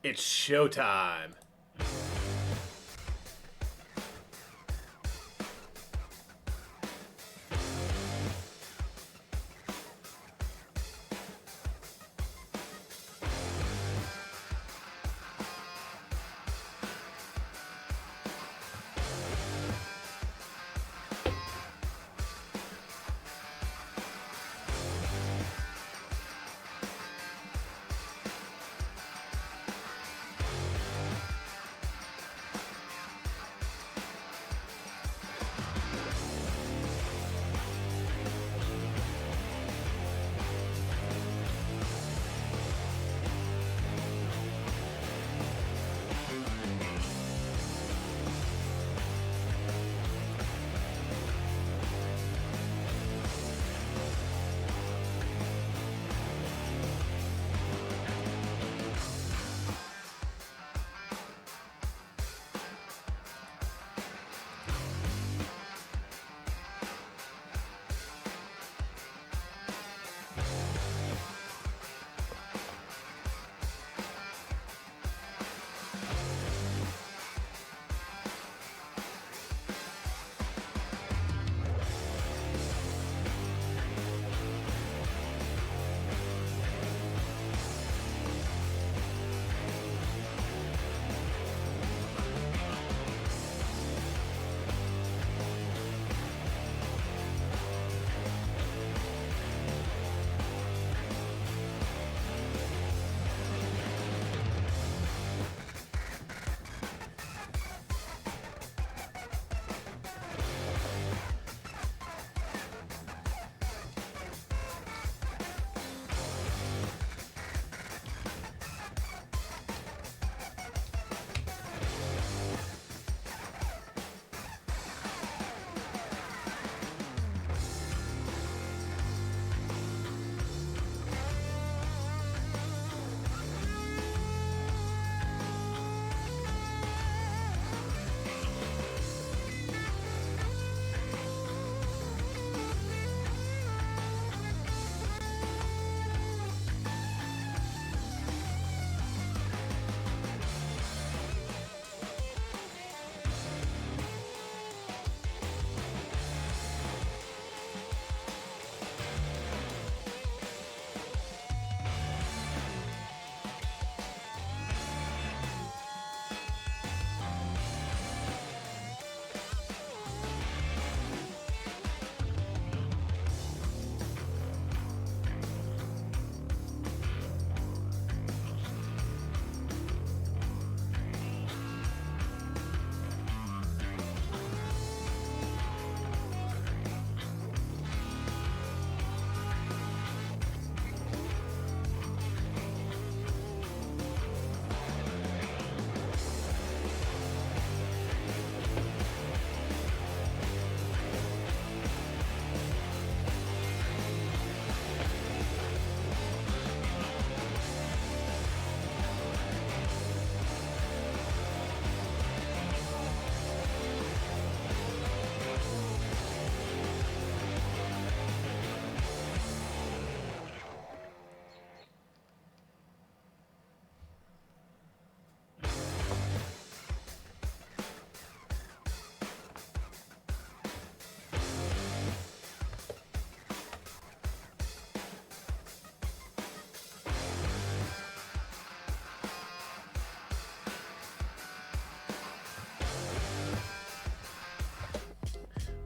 It's showtime.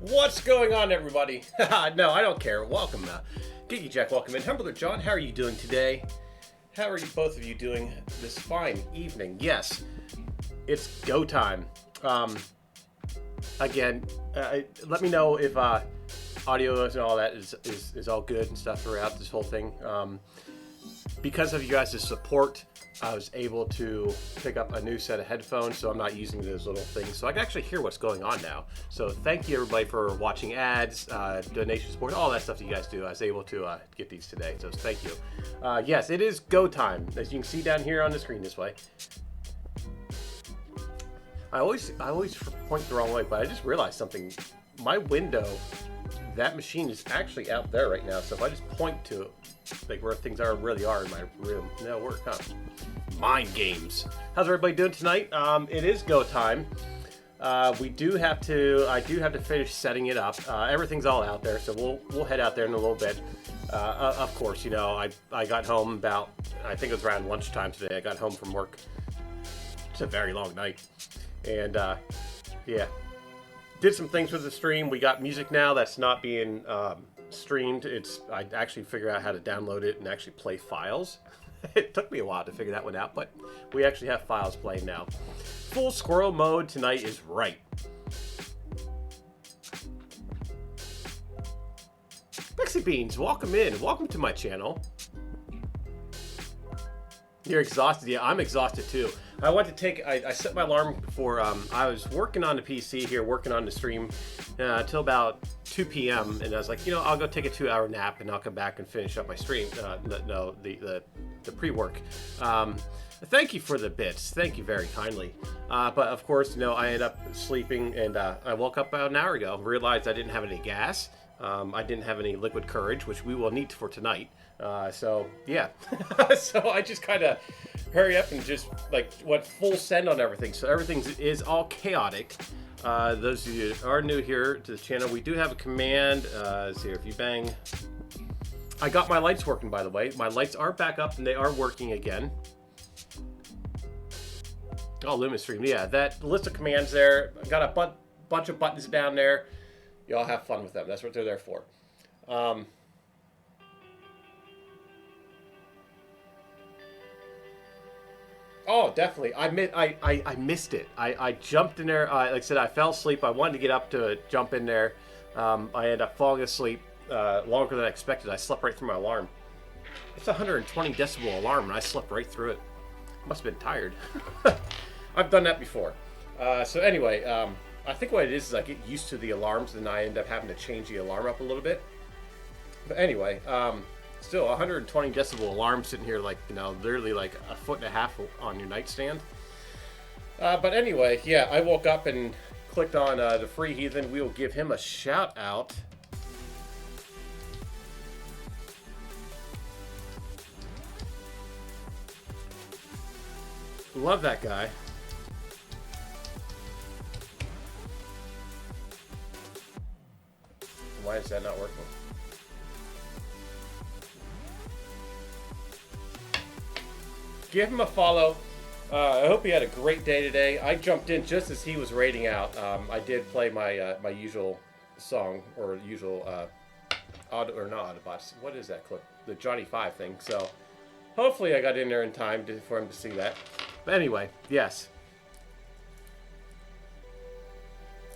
What's going on, everybody? No, I don't care. Welcome, Geeky Jack. Welcome in. Brother John, how are you doing today? How are you, both of you, doing this fine evening? Yes, it's go time. Again, let me know if audio and all that is all good and stuff throughout this whole thing. Because of you guys' support, I was able to pick up a new set of headphones, so I'm not using those little things. So I can actually hear what's going on now. So thank you, everybody, for watching ads, donation support, all that stuff that you guys do. I was able to get these today, so thank you. Yes, it is go time, as you can see down here on the screen this way. I always point the wrong way, but I just realized something. My window, that machine is actually out there right now. So if I just point to like where things really are in my room. No work, huh? Mind games. How's everybody doing tonight? It is go time. I do have to finish setting it up. Everything's all out there, so we'll head out there in a little bit. Of course, you know, I got home about, I think it was around lunchtime today. I got home from work. It's a very long night, and yeah, did some things with the stream. We got music now that's not being streamed. I actually figured out how to download it and actually play files. It took me a while to figure that one out, but we actually have files playing now. Full squirrel mode tonight is right. Pixie Beans, welcome in. Welcome to my channel. You're exhausted? Yeah, I'm exhausted too. I set my alarm for, I was working on the PC here, working on the stream till about 2 p.m. And I was like, you know, I'll go take a 2-hour nap and I'll come back and finish up my stream. The pre-work. Thank you for the bits. Thank you very kindly. But of course, you know, I ended up sleeping and I woke up about an hour ago, realized I didn't have any gas. I didn't have any liquid courage, which we will need for tonight. So yeah, so I just kind of hurry up and just like went full send on everything. So everything is all chaotic. Those of you that are new here to the channel, we do have a command. Let's see here, if you bang. I got my lights working, by the way. My lights are back up and they are working again. Oh, Lumistream, yeah, that list of commands there. I got a bunch of buttons down there. Y'all have fun with them. That's what they're there for. Oh, definitely. I missed it. I jumped in there. Like I said, I fell asleep. I wanted to get up to jump in there. I ended up falling asleep longer than I expected. I slept right through my alarm. It's a 120 decibel alarm, and I slept right through it. Must have been tired. I've done that before. So anyway, I think what it is I get used to the alarms, and I end up having to change the alarm up a little bit. But anyway, still 120 decibel alarm sitting here, like, you know, literally like 1.5 feet on your nightstand. But anyway, yeah, I woke up and clicked on the Free Heathen. We will give him a shout out. Love that guy. Why is that not working? Give him a follow. I hope he had a great day today. I jumped in just as he was raiding out. I did play my my usual song, or usual not Autobots. What is that clip? The Johnny 5 thing. So hopefully I got in there in time for him to see that. But anyway, yes.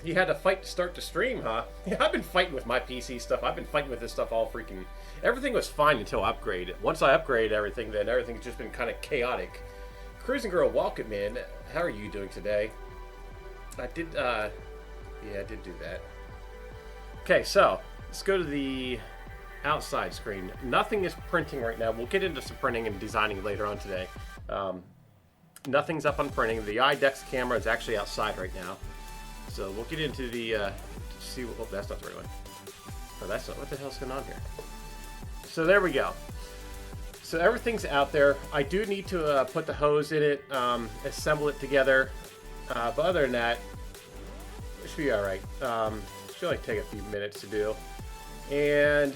You had to fight to start the stream, huh? Yeah, I've been fighting with my PC stuff. I've been fighting with this stuff all freaking... Everything was fine until I upgraded. Once I upgraded everything, then everything's just been kind of chaotic. Cruising Girl, welcome in. How are you doing today? I did do that. Okay, so let's go to the outside screen. Nothing is printing right now. We'll get into some printing and designing later on today. Nothing's up on printing. The iDex camera is actually outside right now. So we'll get into the, see what, oh, that's not the right one. Oh, that's not, what the hell's going on here? So there we go. So everything's out there. I do need to put the hose in it, assemble it together. But other than that, it should be all right. Should only take a few minutes to do. And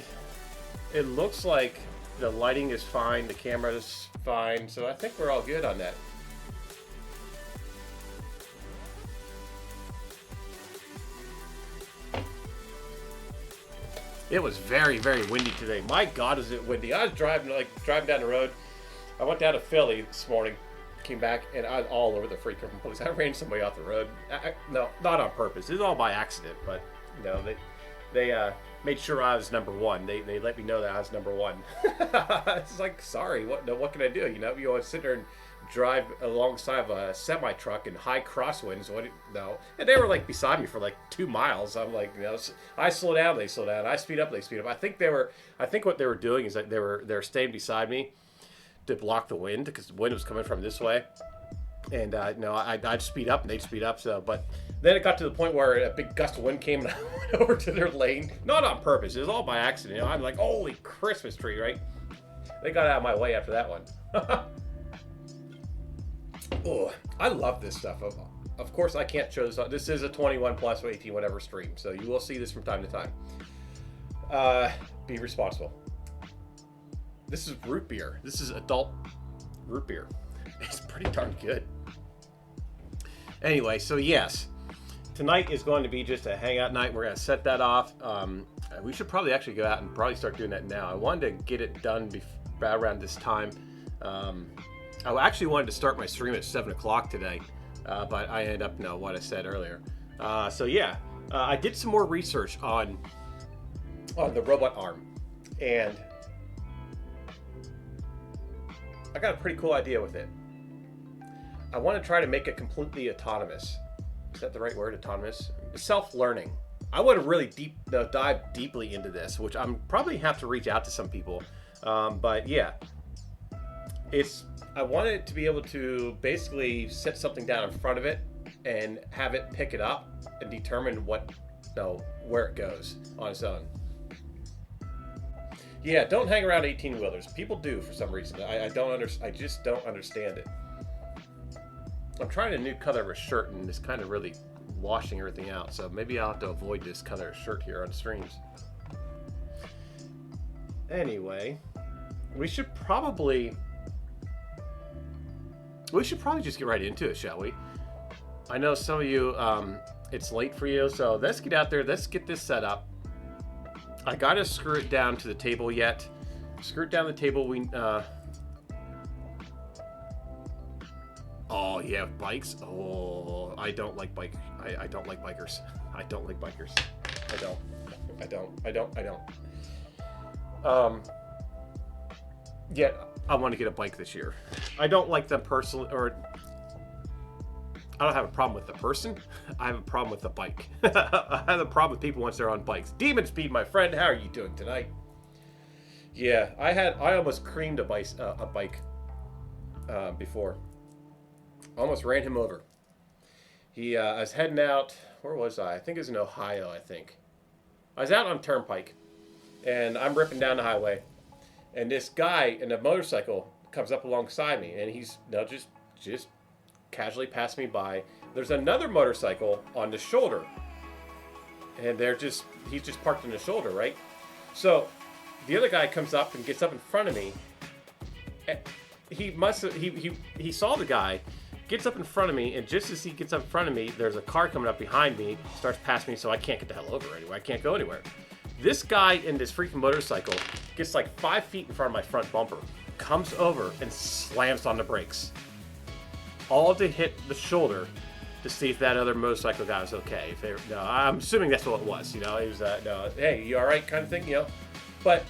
it looks like the lighting is fine, the camera is fine. So I think we're all good on that. It was very, very windy today. My God, is it windy. I was driving down the road. I went down to Philly this morning, came back, and I was all over the freaking place. I ran somebody off the road. No, not on purpose. It was all by accident, but, you know, they made sure I was number one. They let me know that I was number one. It's like, sorry, what can I do? You know, you want to sit there and drive alongside of a semi truck in high crosswinds. No, and they were like beside me for like 2 miles. I'm like, you know, I slow down, they slow down. I speed up, they speed up. I think what they were doing is that they're staying beside me to block the wind, because the wind was coming from this way. And you know, I'd speed up and they'd speed up. So, but then it got to the point where a big gust of wind came and I went over to their lane, not on purpose. It was all by accident. You know, I'm like, holy Christmas tree, right? They got out of my way after that one. Oh, I love this stuff. Of course, I can't show this. This is a 21 plus or 18 whatever stream, so you will see this from time to time. Be responsible. This is root beer. This is adult root beer. It's pretty darn good. Anyway, so yes, tonight is going to be just a hangout night. We're going to set that off. We should probably actually go out and probably start doing that now. I wanted to get it done around this time. I actually wanted to start my stream at 7 o'clock today, but I ended up knowing what I said earlier. So yeah, I did some more research on the robot arm, and I got a pretty cool idea with it. I want to try to make it completely autonomous. Is that the right word? Autonomous? Self-learning. I want to really dive deeply into this, which I'm probably have to reach out to some people. But yeah, I want it to be able to basically set something down in front of it and have it pick it up and determine where it goes on its own. Yeah, don't hang around 18-wheelers. People do for some reason. I just don't understand it. I'm trying a new color of a shirt, and it's kind of really washing everything out. So maybe I'll have to avoid this color of shirt here on streams. Anyway, we should probably just get right into it, shall we? I know some of you, it's late for you, so let's get out there. Let's get this set up. I gotta screw it down to the table yet. Screw it down the table. Oh yeah, bikes. Oh, I don't like bike. I don't like bikers. I don't like bikers. I don't. Yet I want to get a bike this year. I don't like them personally, or I don't have a problem with the person. I have a problem with the bike. I have a problem with people once they're on bikes. Demon Speed, my friend, how are you doing tonight? Yeah, I almost creamed a bike before. Almost ran him over. I was heading out. Where was I? I think it was in Ohio. I was out on Turnpike, and I'm ripping down the highway, and this guy in a motorcycle comes up alongside me, and he's just casually passed me by. There's another motorcycle on the shoulder, and he's just parked on the shoulder, right? So the other guy comes up and gets up in front of me. He saw the guy, gets up in front of me, and just as he gets up in front of me, there's a car coming up behind me, starts past me, so I can't get the hell over anywhere. I can't go anywhere. This guy in this freaking motorcycle gets like 5 feet in front of my front bumper, comes over and slams on the brakes, all to hit the shoulder to see if that other motorcycle guy was okay. I'm assuming that's what it was. It was hey, you all right, kind of thing, But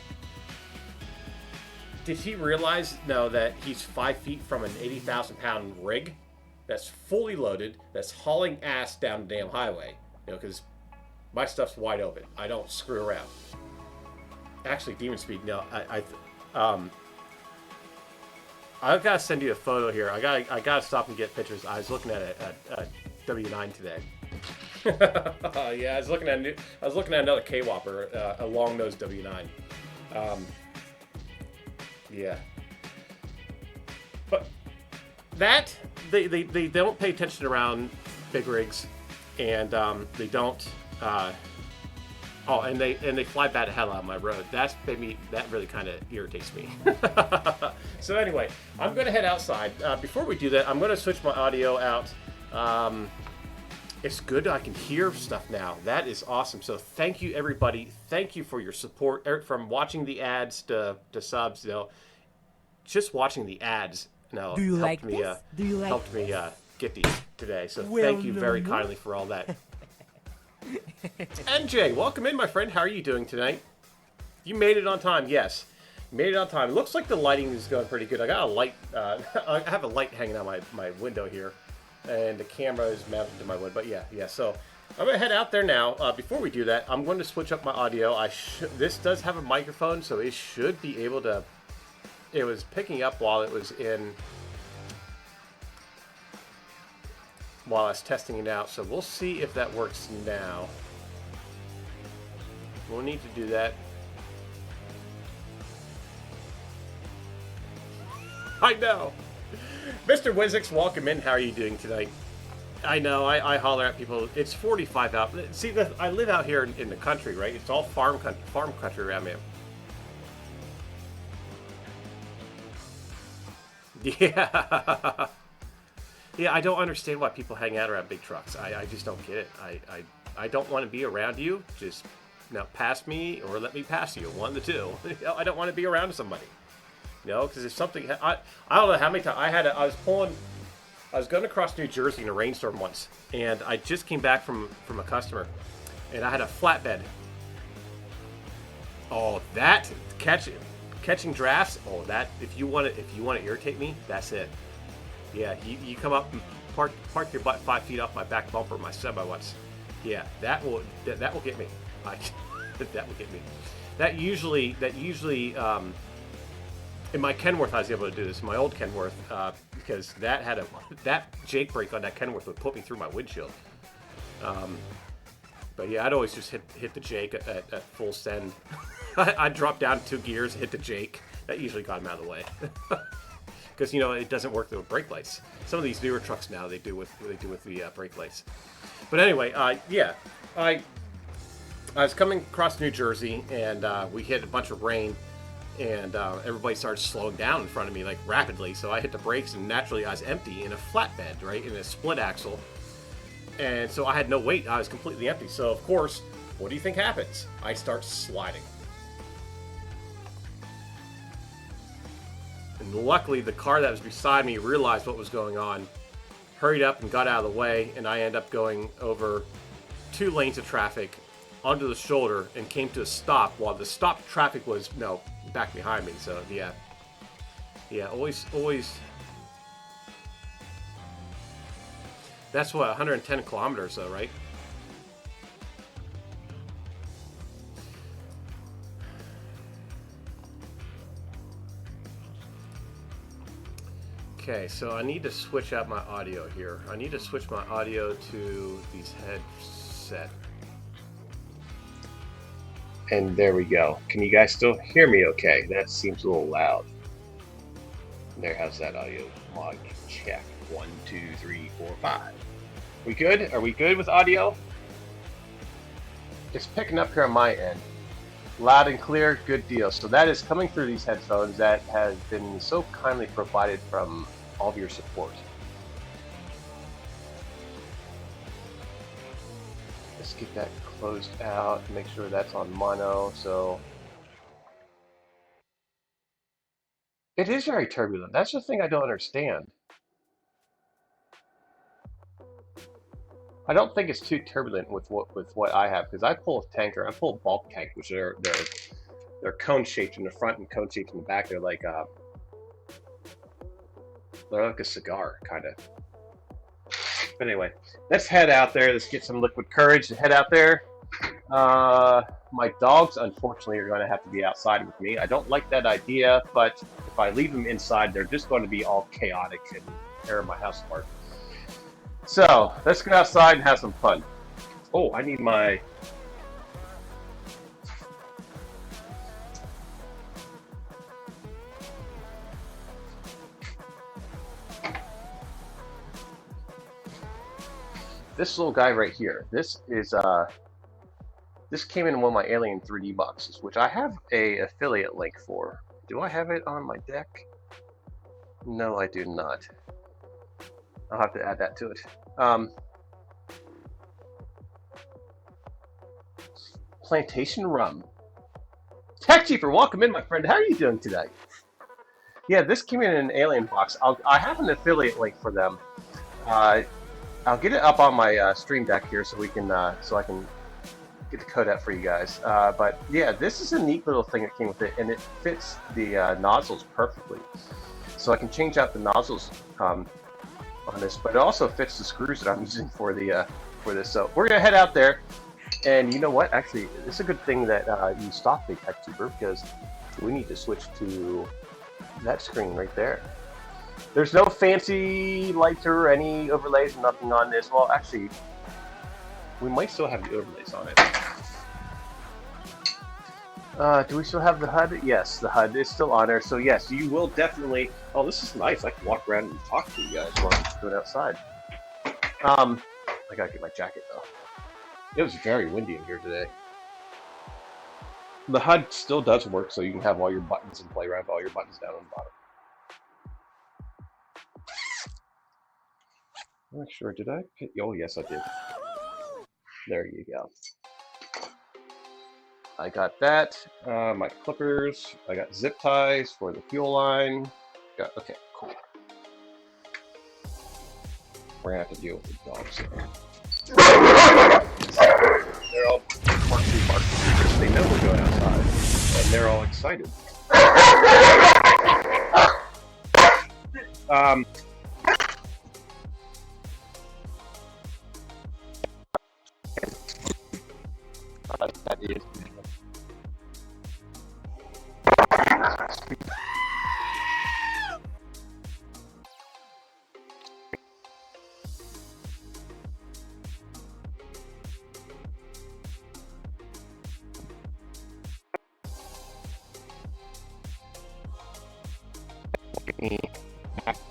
did he realize that he's 5 feet from an 80,000-pound rig that's fully loaded, that's hauling ass down the damn highway? Because my stuff's wide open. I don't screw around. Actually, Demon Speed. No, I've got to send you a photo here. I gotta stop and get pictures. I was looking at a W9 today. Yeah, I was looking at another K-Whopper, a long-nosed W9. Yeah. But that they don't pay attention around big rigs, and they don't. And they fly bat the hell out of my road. That really kind of irritates me. So anyway, I'm going to head outside. Before we do that, I'm going to switch my audio out. It's good I can hear stuff now. That is awesome. So thank you, everybody. Thank you for your support, from watching the ads to subs. Just watching the ads helped me get these today. So thank you very kindly for all that. NJ, welcome in, my friend. How are you doing tonight? You made it on time. Yes, made it on time. It looks like the lighting is going pretty good. I got a light. I have a light hanging out my window here, and the camera is mounted to my window. But yeah. So I'm gonna head out there now. Before we do that, I'm going to switch up my audio. This does have a microphone, so it should be able to. It was picking up while it was in. While I was testing it out, so we'll see if that works now. We'll need to do that. I know. Mr. Wizix, welcome in. How are you doing tonight? I know, I holler at people. It's 45 out. See, I live out here in the country, right? It's all farm country around me. Yeah. Yeah, I don't understand why people hang out around big trucks. I just don't get it. I don't want to be around you. Just now pass me or let me pass you. One of the two. I don't want to be around somebody. Because if something, I don't know how many times I was going across New Jersey in a rainstorm once, and I just came back from a customer, and I had a flatbed. Oh, that catching drafts. Oh, that if you want to irritate me, that's it. Yeah, you come up and park your butt 5 feet off my back bumper of my semi once. Yeah, that will get me. That will get me. That usually. In my Kenworth, I was able to do this. In my old Kenworth, because that Jake brake on that Kenworth would put me through my windshield. But yeah, I'd always just hit the Jake at full send. I'd drop down 2 gears, hit the Jake. That usually got him out of the way. Because it doesn't work with brake lights. Some of these newer trucks now they do with the brake lights. But anyway, yeah, I was coming across New Jersey and we hit a bunch of rain. And everybody started slowing down in front of me like rapidly, so I hit the brakes, and naturally I was empty in a flatbed, right, in a split axle, and so I had no weight. I was completely empty. So of course, what do you think happens? I start sliding, and luckily the car that was beside me realized what was going on, hurried up and got out of the way, and I ended up going over 2 lanes of traffic onto the shoulder and came to a stop while the stopped traffic was back behind me. So yeah, always. That's what 110 kilometers though, right? Okay, so I need to switch out my audio here. I need to switch my audio to these headset. And there we go. Can you guys still hear me okay? That seems a little loud. There, how's that audio? Log check. 1, 2, 3, 4, 5. We good? Are we good with audio? It's picking up here on my end. Loud and clear, good deal. So that is coming through these headphones that has been so kindly provided from all of your support. Let's get that closed out, make sure that's on mono. So it is very turbulent. That's the thing I don't understand. I don't think it's too turbulent with what I have, because I pull a tanker. I pull a bulk tank, which they're cone shaped in the front and cone shaped in the back. They're like a cigar kind of. But anyway, let's head out there. Let's get some liquid courage to head out there. My dogs, unfortunately, are going to have to be outside with me. I don't like that idea, but if I leave them inside, they're just going to be all chaotic and tear my house apart. So let's go outside and have some fun. Oh, I need my... This little guy right here. This is this came in one of my Alien 3D boxes, which I have a affiliate link for. Do I have it on my deck? No, I do not. I'll have to add that to it. Plantation rum. Tech Cheaper, welcome in, my friend. How are you doing today? Yeah, this came in an Alien box. I have an affiliate link for them. I'll get it up on my stream deck here so we can so I can get the code out for you guys. But yeah, this is a neat little thing that came with it, and it fits the nozzles perfectly. So I can change out the nozzles on this, but it also fits the screws that I'm using for the for this. So we're gonna head out there, and you know what? Actually, it's a good thing that you stopped me, Tech Cheaper, because we need to switch to that screen right there. There's no fancy lights or any overlays, nothing on this. Well, actually, we might still have the overlays on it. Do we still have the HUD? Yes, the HUD is still on there. So yes, you will definitely. Oh, this is nice. I can walk around and talk to you guys while I'm going outside. I gotta get my jacket though. It was very windy in here today. The HUD still does work, so you can have all your buttons and play around with all your buttons down on the bottom. I'm not sure. Did I? Oh, yes, I did. There you go. I got that. My clippers. I got zip ties for the fuel line. Okay, cool. We're gonna have to deal with the dogs. They're all barking because they know we're going outside, and they're all excited. That is.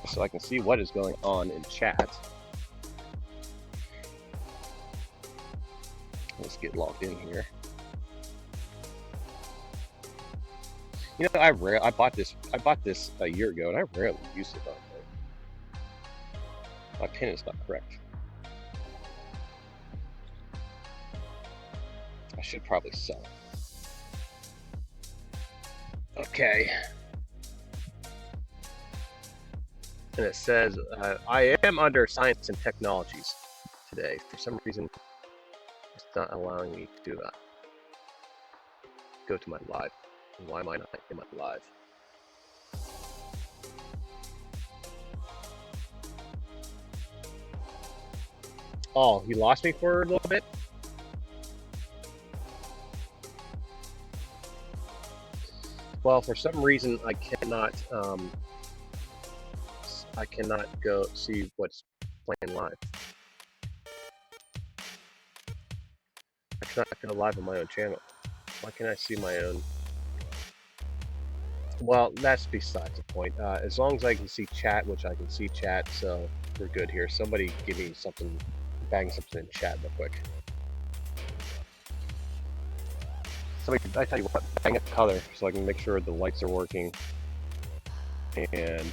So I can see what is going on in chat. Let's get logged in here. You know, I bought this a year ago, and I rarely use it. My pin is not correct. I should probably sell it. Okay. And it says, I am under science and technologies today. For some reason, it's not allowing me to go to my live. Why am I not in my live? Oh, you lost me for a little bit? Well, for some reason, I cannot go see what's playing live. I cannot go live on my own channel. Why can't I see my own? Well, that's besides the point. As long as I can see chat, which I can see chat, so we're good here. Somebody give me something, bang something in chat real quick. Somebody, I tell you what, bang a color so I can make sure the lights are working. And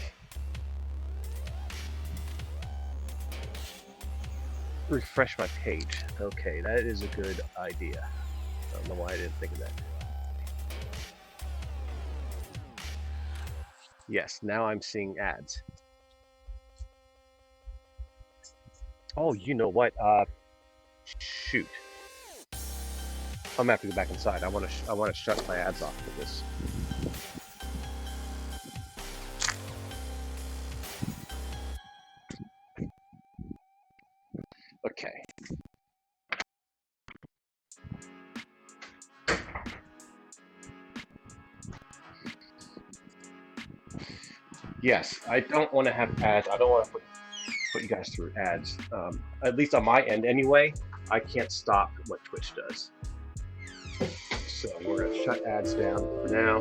refresh my page. Okay, that is a good idea. I don't know why I didn't think of that. Yes, now I'm seeing ads. Oh, you know what? Shoot. I'm gonna have to go back inside. I want to shut my ads off with this. Okay. Yes, I don't want to have ads. I don't want to put you guys through ads. At least on my end, anyway. I can't stop what Twitch does. So we're gonna shut ads down for now.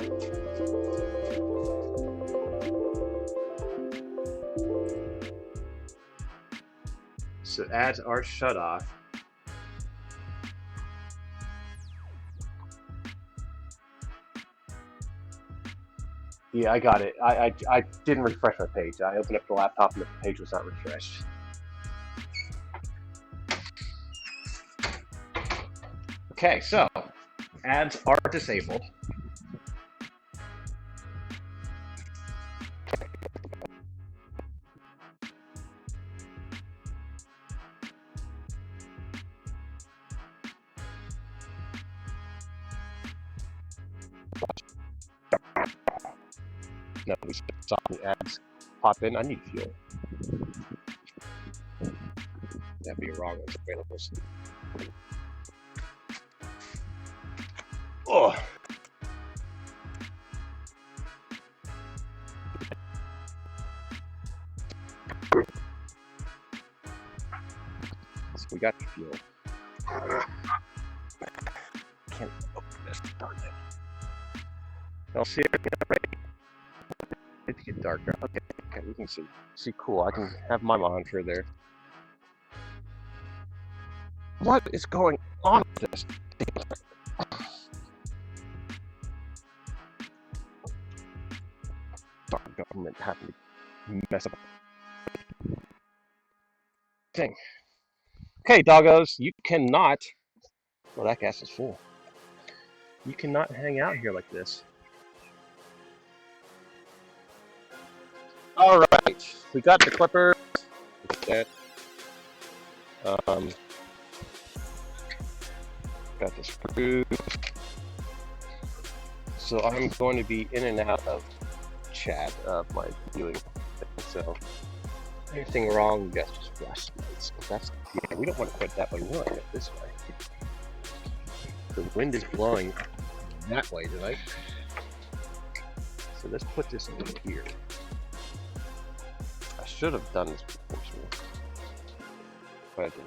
So ads are shut off. Yeah, I got it. I didn't refresh my page. I opened up the laptop and the page was not refreshed. Okay, so ads are disabled. No, we saw the ads pop in. I need fuel. That'd be wrong. It's available. Oh. So we got fuel. Can't open this. Darn it. I'll see it right. It's get darker. Okay, we can see. See, cool. I can have my monitor there. What is going on with this? Darn government having to mess up. Dang. Okay, doggos, you cannot. Well, that gas is full. You cannot hang out here like this. All right, we got the clipper. Got the screws. So I'm going to be in and out of chat of my viewing thing. So anything wrong, you guys just flash lights. That's we don't want to put it that way. We want it this way. The wind is blowing that way tonight. So let's put this in here. I should have done this before, but I didn't.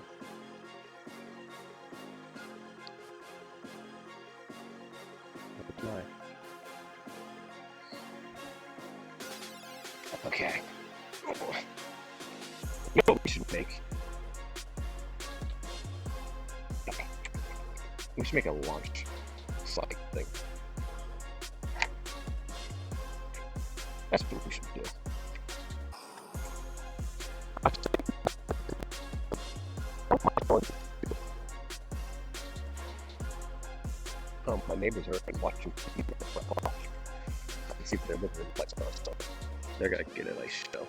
Okay. You know what we should make? We should make a launch slide thing. That's what we should do. Oh, my neighbors are watching TV. See if they're looking at the lights on, so they're gonna get a nice show.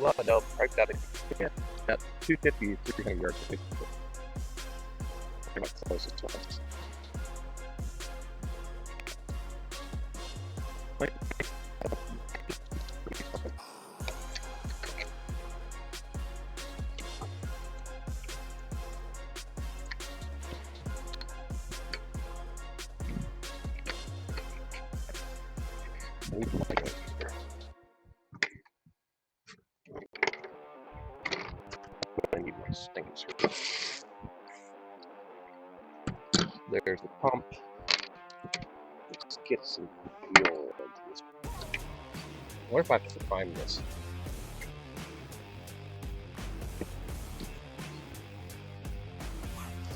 Well, no, right that yeah, that's 250, 300 yards. Pretty much close to us. There's the pump. Let's get some fuel into this. I wonder if I have to prime this.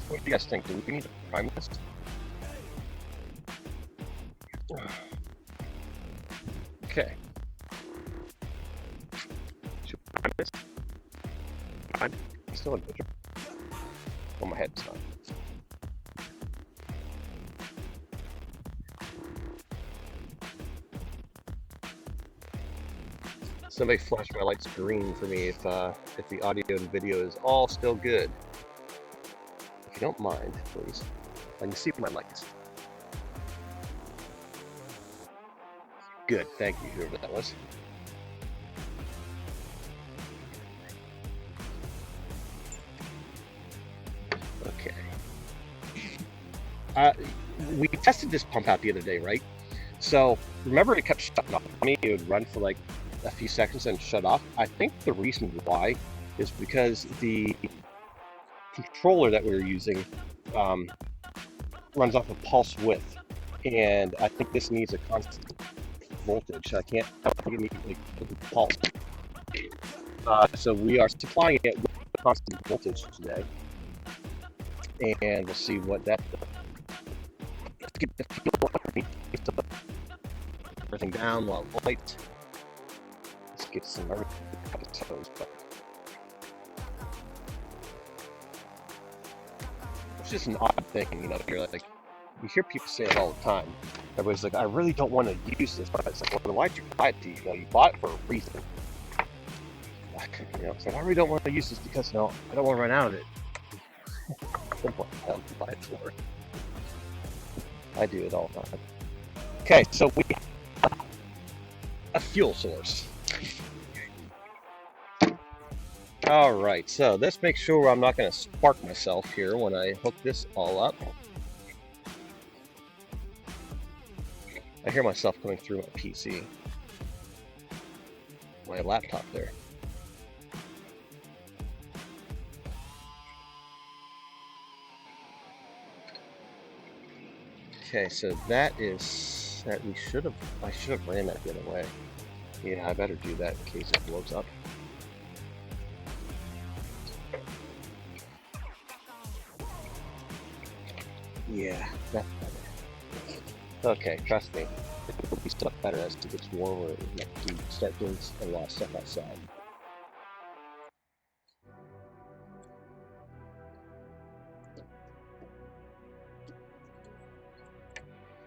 What do you guys think? Do we need to prime this? Okay. Should we prime this? Prime? Still in picture. Oh, my head's not. Somebody flash my lights green for me if the audio and video is all still good. If you don't mind, please. I can see my lights. Good, thank you, whoever that was. Okay. We tested this pump out the other day, right? So remember, it kept shutting off on me. It would run for like a few seconds and shut off. I think the reason why is because the controller that we were using runs off of pulse width, and I think this needs a constant voltage. I can't immediately put the pulse. So we are supplying it with a constant voltage today, and we'll see what that does. Let's get the fuel underneath everything down while it lights. Let's get some toes, but it's just an odd thing, you know. You're like, you hear people say it all the time. Everybody's like, I really don't want to use this, but it's like, well, why'd you buy it? You know, you bought it for a reason. You know, so I really don't want to use this because, you know, I don't want to run out of it. What the hell do you buy it for? I do it all the time. Okay, so we have a fuel source. All right, so let's make sure I'm not going to spark myself here when I hook this all up. I hear myself coming through my PC, my laptop there. Okay, so that is that I should have ran that the other way. Yeah, I better do that in case it blows up. Yeah, that's better. Okay, trust me. It will be stuff better as it gets warmer and you start doing a lot of stuff outside.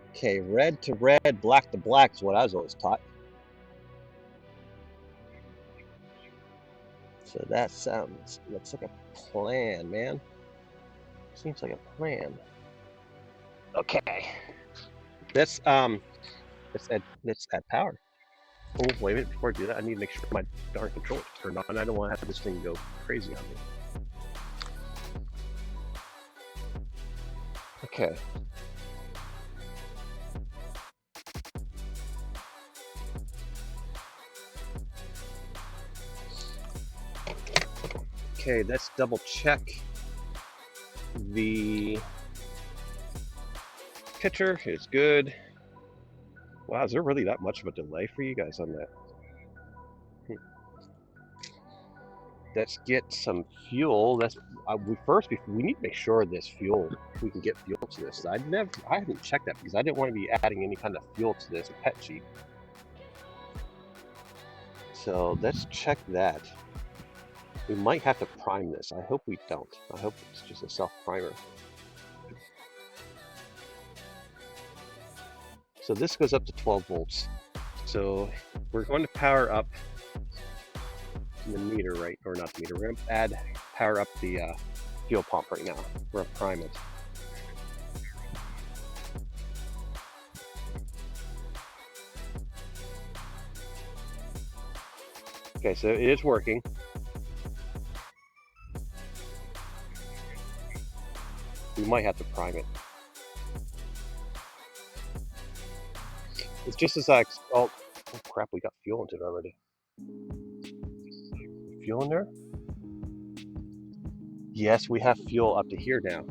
Okay, red to red, black to black is what I was always taught. So that looks like a plan, man. Seems like a plan. Okay. Let's add power. Oh, wait a minute, before I do that, I need to make sure my darn controller's turned on, and I don't want to have this thing go crazy on me. Okay. Okay, let's double check the picture is good. Wow, is there really that much of a delay for you guys on that? Let's get some fuel. We need to make sure this fuel we can get fuel to this. I haven't checked that because I didn't want to be adding any kind of fuel to this pet sheet. So let's check that. We might have to prime this. I hope we don't. I hope it's just a self primer. So this goes up to 12 volts. So we're going to power up the meter, right? Or not the meter. We're going to power up the fuel pump right now. We're going to prime it. Okay, so it is working. We might have to prime it. It's just as oh crap, we got fuel into it already. Fuel in there? Yes, we have fuel up to here now.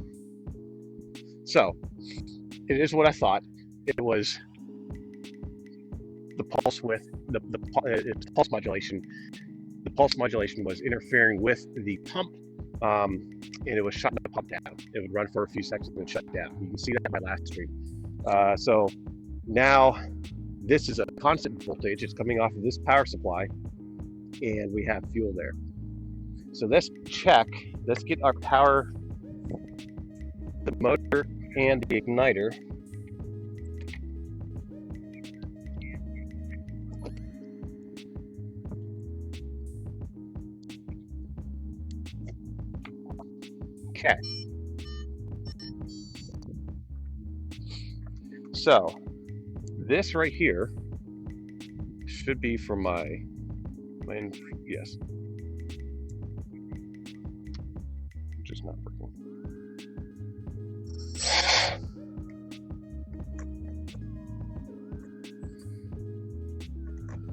So, it is what I thought. It was the pulse width, the pulse modulation. The pulse modulation was interfering with the pump, and it was shutting the pump down. It would run for a few seconds and then shut down. You can see that in my last stream. So now this is a constant voltage. It's coming off of this power supply, and we have fuel there. So let's check. Let's get our power, the motor, and the igniter. Okay. So this right here should be for my yes. Just not working.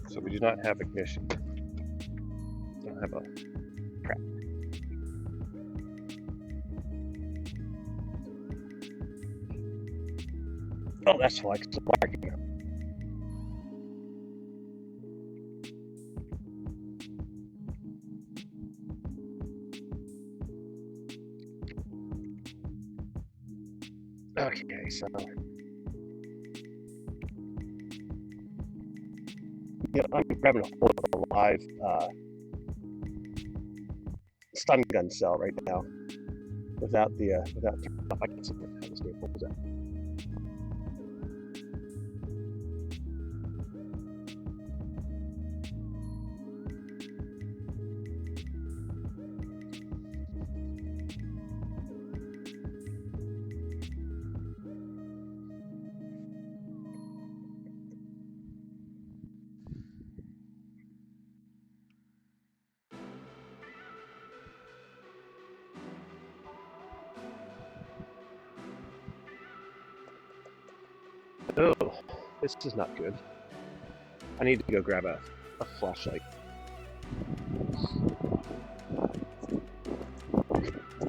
So we do not have ignition. Don't have a crap. Oh, that's why it's working now. Okay, so I'm grabbing a hold of a live stun gun cell right now without I can see how this game pulls out. Oh, this is not good. I need to go grab a flashlight.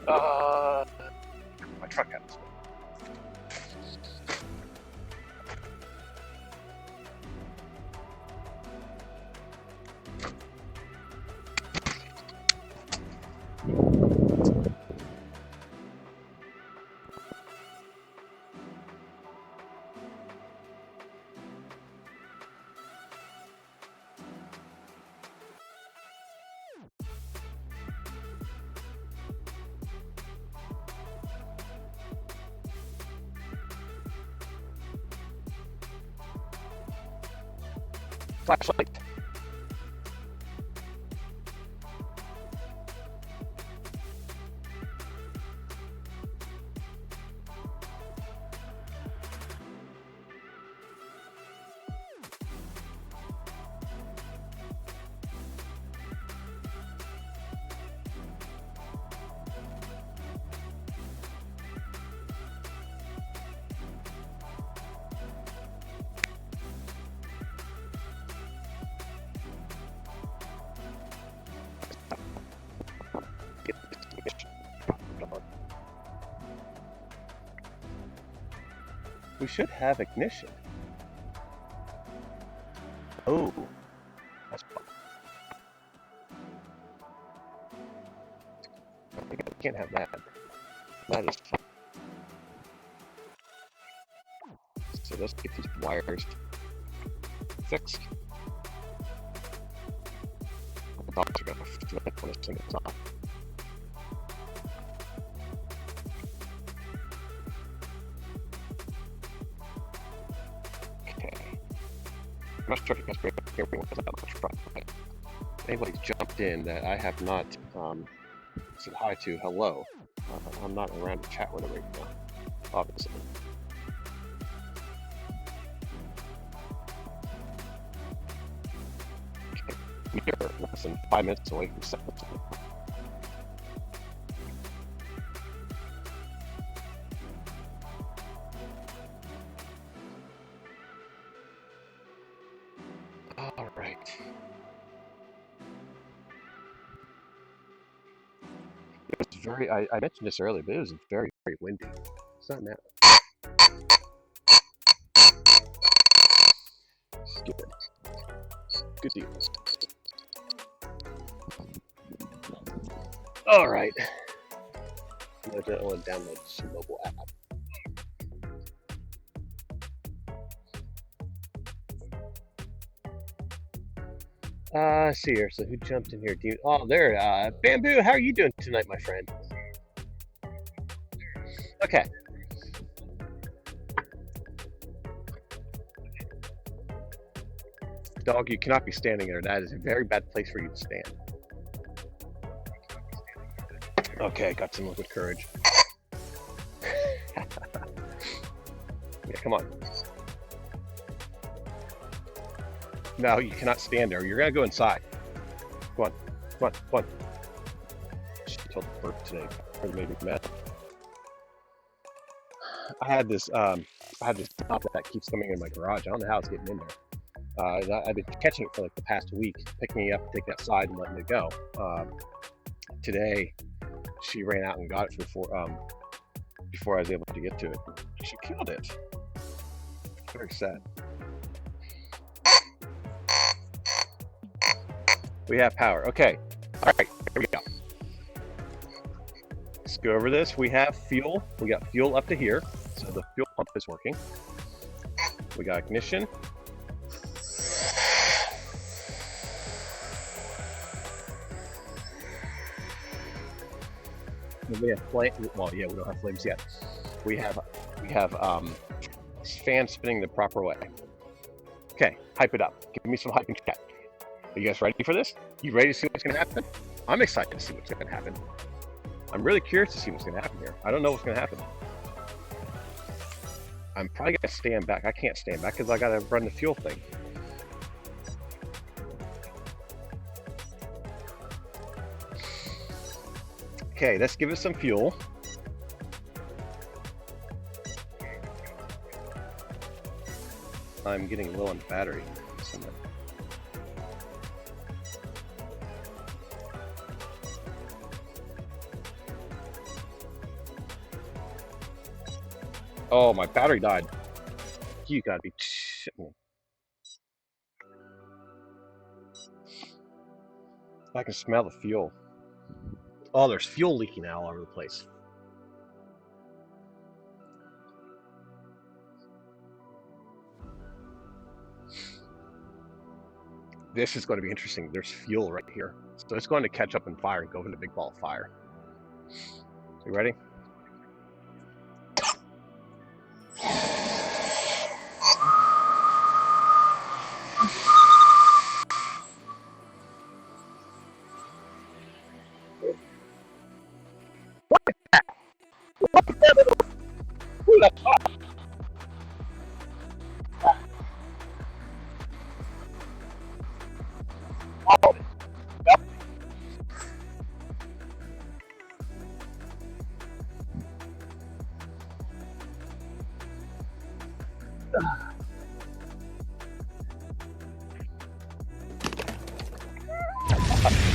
My truck has. Flashlight. We should have ignition. Oh, that's fun. I can't have that. That is fun. So let's get these wires fixed. The dogs are gonna flip when as soon as it's off. I'm not sure if you guys hear me without the truck, but anybody's jumped in that I have not said hi to, hello. I'm not around to chat with them right now, obviously. Okay. We are less than 5 minutes away from 7. All right. It was very, I mentioned this earlier, but it was very, very windy. It's not now. Good. Good deal. All right. I'm going to download some mobile app. See here. So who jumped in here? Oh, there. Bamboo, how are you doing tonight, my friend? Okay. Dog, you cannot be standing there. That is a very bad place for you to stand. Okay, got some liquid courage. Yeah, come on. No, you cannot stand there. You're gonna go inside. Come on, come on, come on. She told the bird today. It made me mad. I had this top that keeps coming in my garage. I don't know how it's getting in there. I've been catching it for like the past week, picking it up, taking it outside, and letting it go. Today, she ran out and got it before I was able to get to it. She killed it. Very sad. We have power. Okay. All right. Here we go. Let's go over this. We have fuel. We got fuel up to here. So the fuel pump is working. We got ignition. We have flame. Well, yeah, we don't have flames yet. We have fans spinning the proper way. Okay, hype it up. Give me some hype and chat. Are you guys ready for this? You ready to see what's going to happen? I'm excited to see what's going to happen. I'm really curious to see what's going to happen here. I don't know what's going to happen. I'm probably going to stand back. I can't stand back because I got to run the fuel thing. Okay, let's give it some fuel. I'm getting low on battery. Oh, my battery died. You gotta be shitting me. I can smell the fuel. Oh, there's fuel leaking out all over the place. This is going to be interesting. There's fuel right here. So it's going to catch up in fire and go into a big ball of fire. So you ready? Ooh, that's hot. Oh, yep.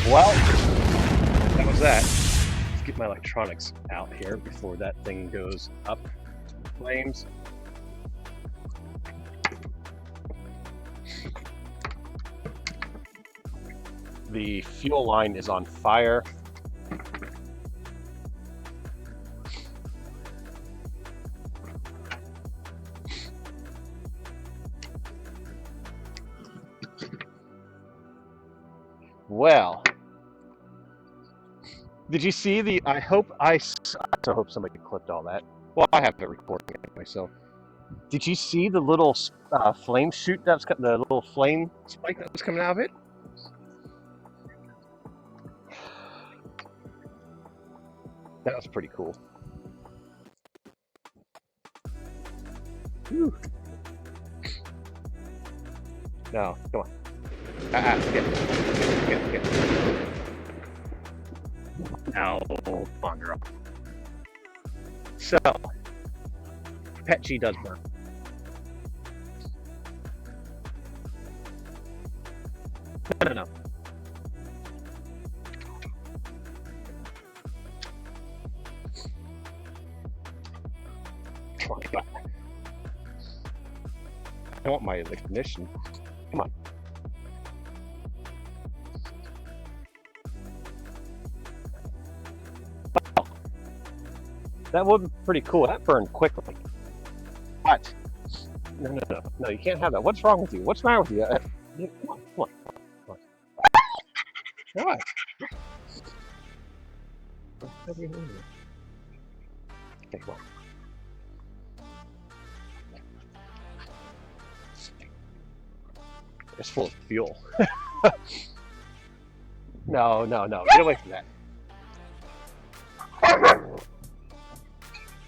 Well, that was that. Let's get my electronics out here before that thing goes up in flames. The fuel line is on fire. Well, did you see the? I so hope somebody clipped all that. Well, I have it recording anyway. So, did you see the little flame shoot that's got the little flame spike that was coming out of it? That was pretty cool. Whew. No, come on. Get. No, come on, girl. So, pet cheese does burn. No. Come on, come on. I want my ignition. Come on. Wow. That would be pretty cool. That burned quickly. But no, you can't have that. What's wrong with you? What's wrong with you? Come on. All right. Okay, come on. It's full of fuel. No. Get away from that.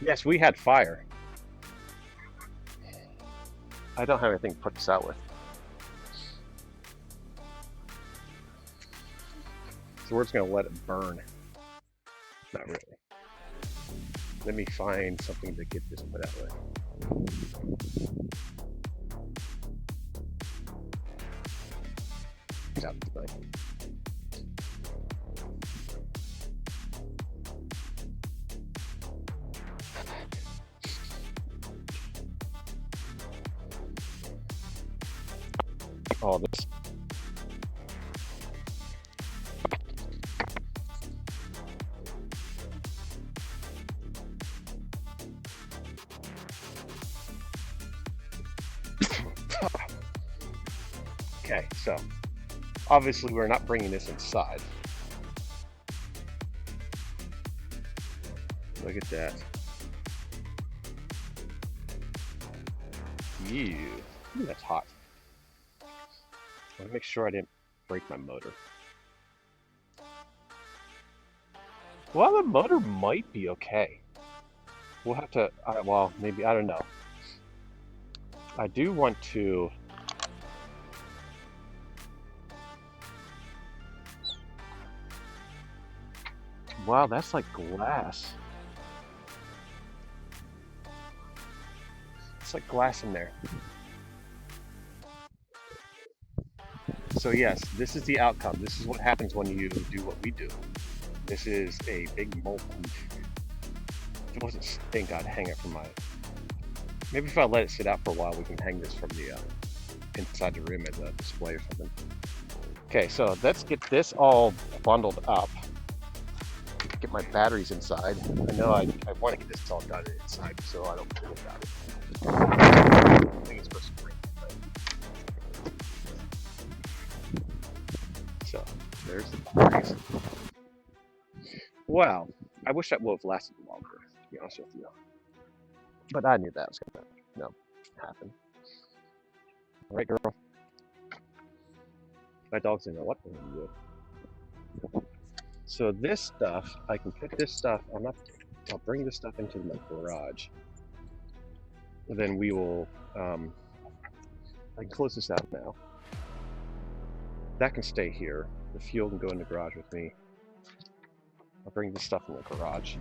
Yes, we had fire. I don't have anything to put this out with. So we're just going to let it burn. Not really. Let me find something to get this put out with. Out tonight. Oh, this. Okay, so obviously we're not bringing this inside. Look at that. Ew, that's hot. I want to make sure I didn't break my motor. Well, the motor might be okay. We'll have to, well, maybe, I don't know. I do want to... Wow, that's like glass. It's like glass in there. So yes, this is the outcome. This is what happens when you do what we do. This is a big molten. If it wasn't stink, I'd hang it from my. Maybe if I let it sit out for a while, we can hang this from the inside the room as a display or something. Okay, so let's get this all bundled up. Get my batteries inside. I know I want to get this all done inside so I don't forget about it. I think it's supposed to break. So there's the batteries. Wow, I wish that would have lasted longer, to be honest with you. But I knew that was gonna happen. All right, girl. My dog's in there. What the hell? So this stuff, I can put this stuff. I'll bring this stuff into my garage. And then we will. I can close this out now. That can stay here. The fuel can go in the garage with me. I'll bring this stuff in the garage,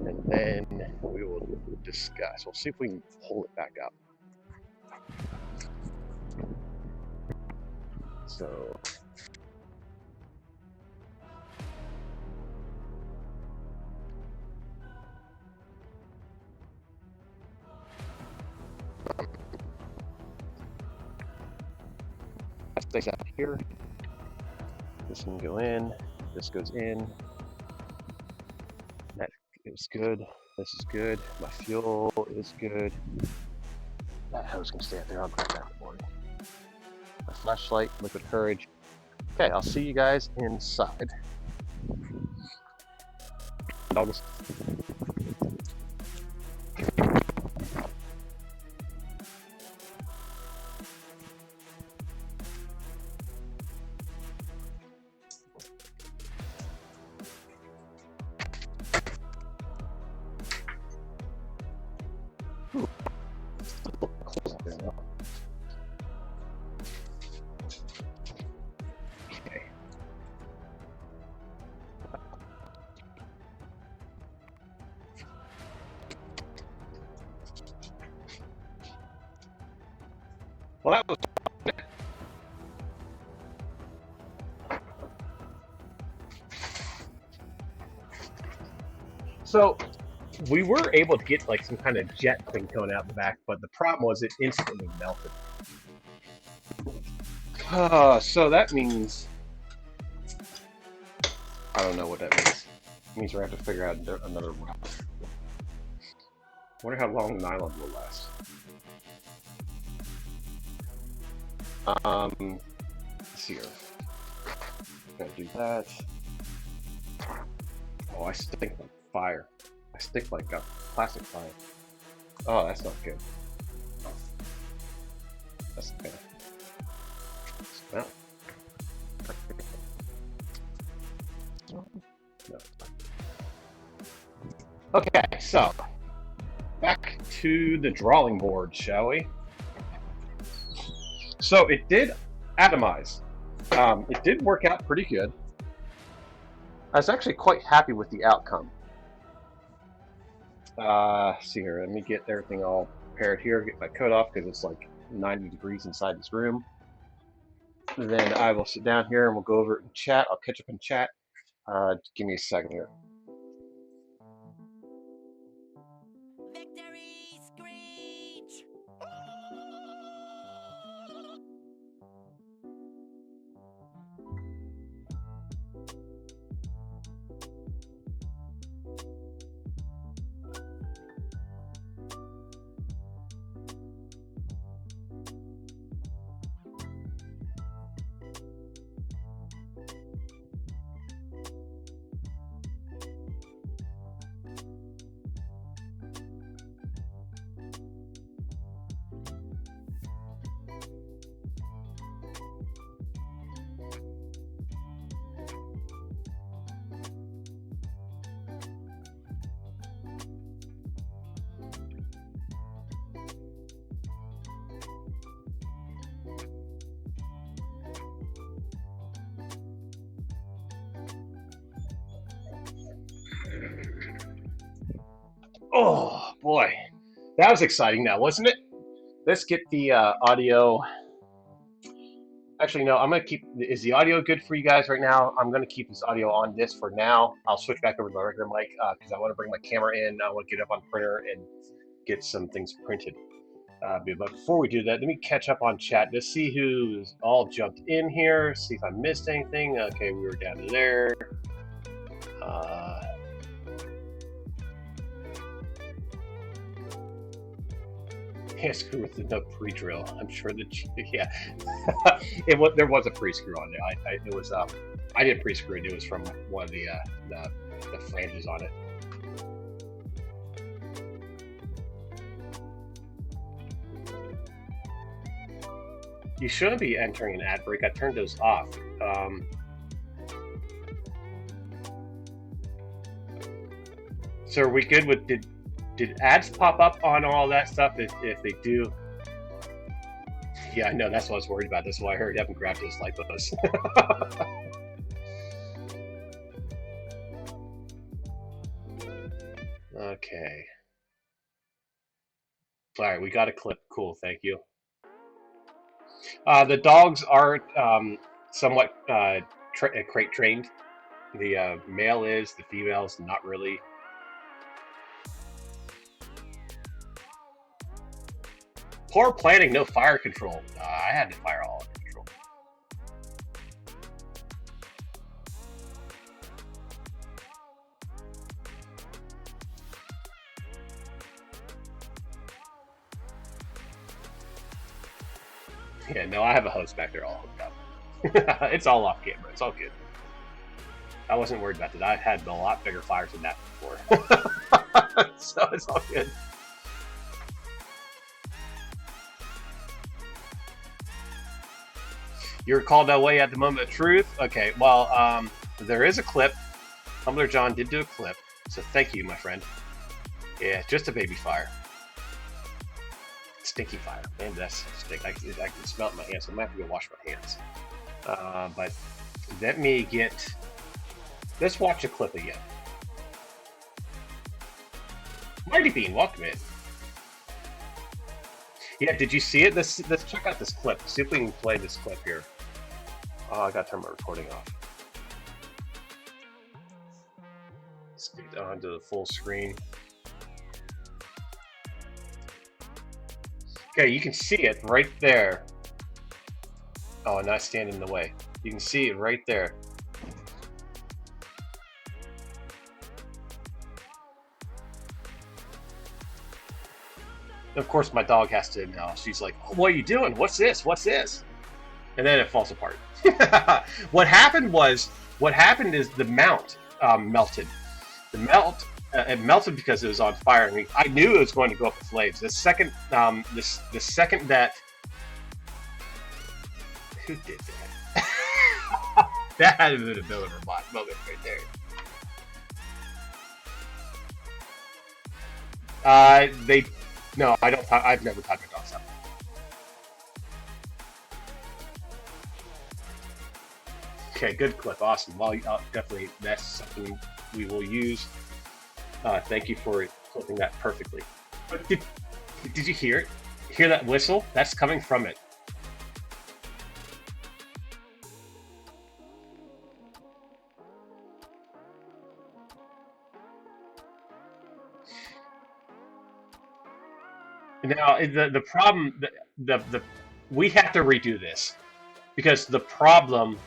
and then we will discuss. We'll see if we can pull it back up. So. That stays out here. This can go in. This goes in. That is good. This is good. My fuel is good. That hose can stay out there. I'll grab that in the morning. My flashlight, liquid courage. Okay, I'll see you guys inside. Dogs. Well, that was. So, we were able to get like some kind of jet thing coming out the back, but the problem was it instantly melted. So that means I don't know what that means. It means we're gonna have to figure out another route. Wonder how long the nylon will last. Let's see here. Gotta do that. Oh, I stink like fire. I stink like a plastic fire. Oh, that's not good. That's okay. Smell. No. Okay, so back to the drawing board, shall we? So it did atomize. It did work out pretty good. I was actually quite happy with the outcome. See here, let me get everything all prepared here, get my coat off because it's like 90 degrees inside this room. And then I will sit down here and we'll go over it and chat. I'll catch up in chat. Give me a second here. Victory screech! Oh boy, that was exciting now, wasn't it? Let's get the audio Actually, no, I'm gonna keep. Is the audio good for you guys right now? I'm gonna keep this audio on this for now. I'll switch back over to my regular mic because I want to bring my camera in. I want to get up on printer and get some things printed. But before we do that, let me catch up on chat to see who's all jumped in here. See if I missed anything. Okay, we were down to there. Can't screw with the no pre-drill. I'm sure that yeah, there was a pre-screw on there. It was I didn't pre-screw it. It was from one of the flanges on it. You shouldn't be entering an ad break. I turned those off. So are we good with did ads pop up on all that stuff? If they do, yeah, I know that's what I was worried about. That's why I hurried up and grabbed those lipos. Okay. All right, we got a clip. Cool, thank you. The dogs are somewhat crate trained. The male is, the female's not really. Poor planning, no fire control. I had the fire all under control. Yeah, no, I have a hose back there all hooked up. It's all off camera. It's all good. I wasn't worried about that. I've had a lot bigger fires than that before. So it's all good. You're called away at the moment of truth? Okay, well, there is a clip. Humbler John did do a clip, so thank you, my friend. Yeah, just a baby fire. Stinky fire. Man, that's stink. I can smell it in my hands, so I'm going to have to go wash my hands. But let me get... Let's watch a clip again. Mighty Bean, welcome in. Yeah, did you see it? Let's check out this clip. See if we can play this clip here. Oh, I gotta turn my recording off. Let's get onto the full screen. Okay, you can see it right there. Oh, and I stand in the way. You can see it right there. Of course, my dog has to know. She's like, oh, what are you doing? What's this? What's this? And then it falls apart. What happened is the mount melted. It melted because it was on fire. And I knew it was going to go up in flames. The second, the second that... Who did that? That had to been a Miller Vermont moment right there. No, I don't. I've never taught my dogs that. Okay, good clip, awesome. Well, definitely that's something we will use. Thank you for clipping that perfectly. But did you hear it? Hear that whistle? That's coming from it. Now the problem, we have to redo this because the problem.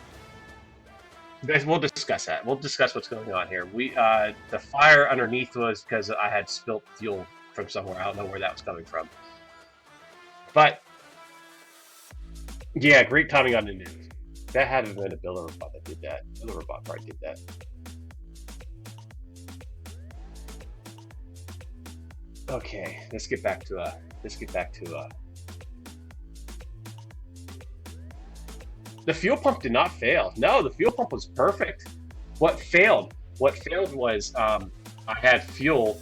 Guys, we'll discuss that. We'll discuss what's going on here. The fire underneath was because I had spilt fuel from somewhere. I don't know where that was coming from. But yeah, great timing on the news. That had to have been a Biller Robot that did that. Biller Robot probably did that. Okay, let's get back to the fuel pump did not fail. No, the fuel pump was perfect. What failed was I had fuel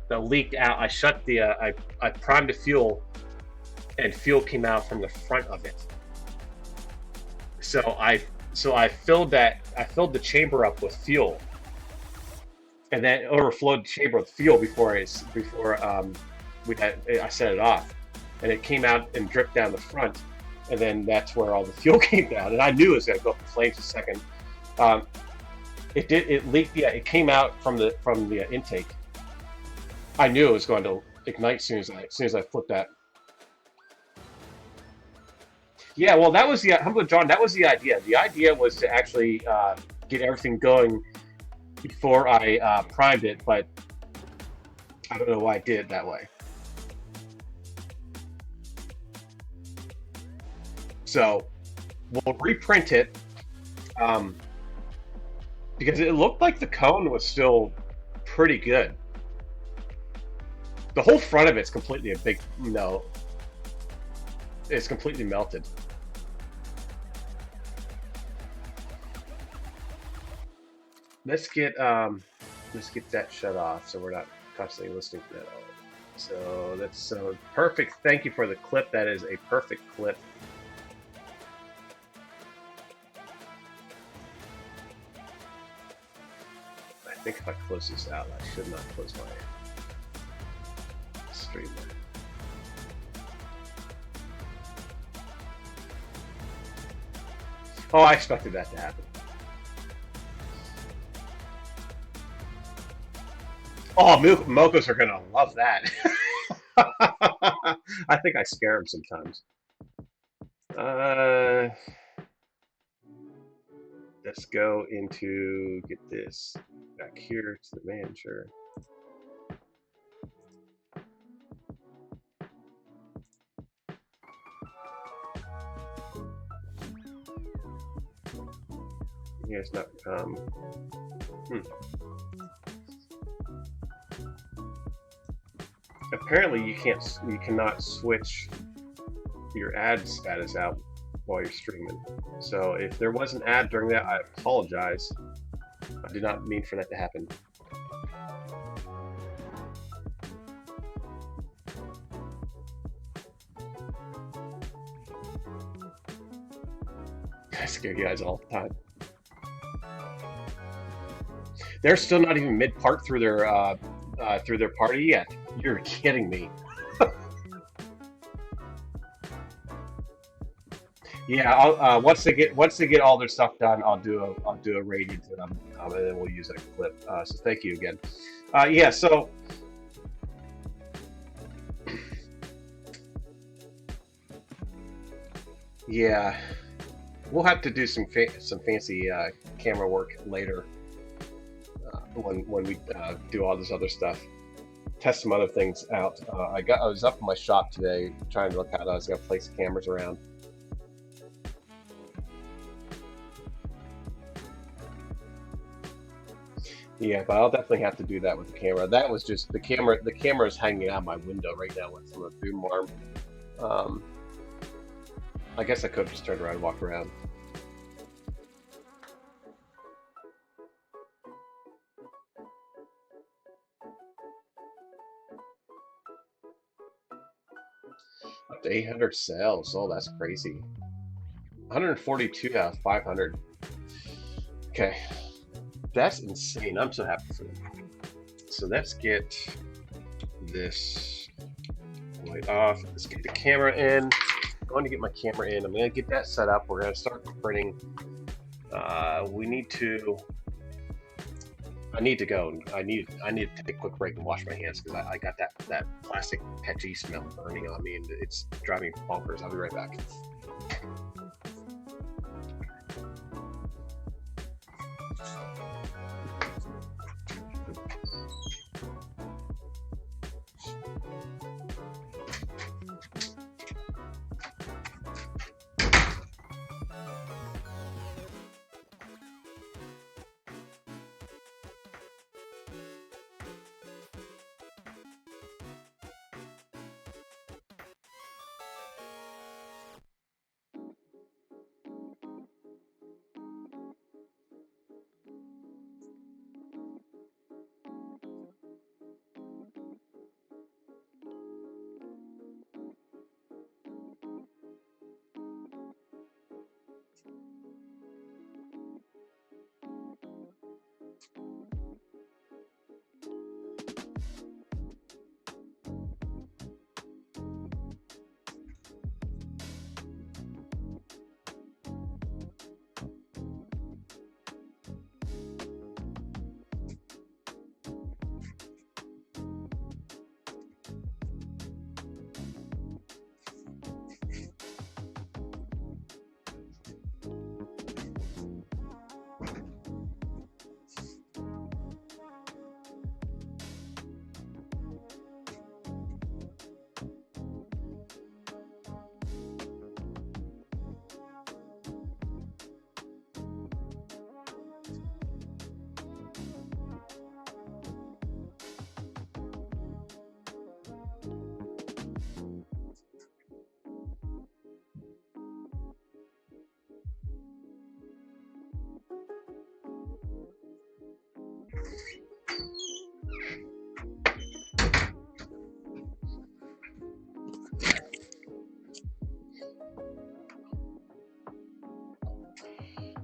that leaked out. I shut the I primed the fuel, and fuel came out from the front of it. So I filled the chamber up with fuel, and then overflowed the chamber with fuel before I set it off. and it came out and dripped down the front, and then that's where all the fuel came down. And I knew it was going to go up in flames a second. It did. It leaked. Yeah, it came out from the intake. I knew it was going to ignite as soon as I flipped that. Yeah, well, that was the John. That was the idea. The idea was to actually get everything going before I primed it, but I don't know why I did it that way. So we'll reprint it because it looked like the cone was still pretty good. The whole front of it's completely it's completely melted. Let's get that shut off so we're not constantly listening to that. So that's perfect. Thank you for the clip. That is a perfect clip. I think if I close this out, I should not close my stream. Oh, I expected that to happen. Oh, Mokos are gonna love that. I think I scare them sometimes. Let's go into get this back here to the manager. Here's not Apparently you cannot switch your ad status out while you're streaming. So if there was an ad during that, I apologize. I did not mean for that to happen. I scare you guys all the time. They're still not even mid-part through their party yet. You're kidding me. Yeah, I'll, once they get all their stuff done, I'll do a raid into them, and then we'll use that clip. So thank you again. Yeah, so yeah, we'll have to do some fancy camera work later when we do all this other stuff. Test some other things out. I was up in my shop today trying to look how I was gonna place cameras around. Yeah, but I'll definitely have to do that with the camera. That was just the camera. The camera is hanging out my window right now with from a boom arm. I guess I could have just turned around and walked around. Up to 800 sales. Oh, that's crazy. 142 out of 500. Okay. That's insane. I'm so happy for them. So let's get this light off. Let's get the camera in. I'm going to get my camera in. I'm going to get that set up. We're going to start printing. We need to. I need to go. I need to take a quick break and wash my hands because I got that plastic petchy smell burning on me and it's driving me bonkers. I'll be right back.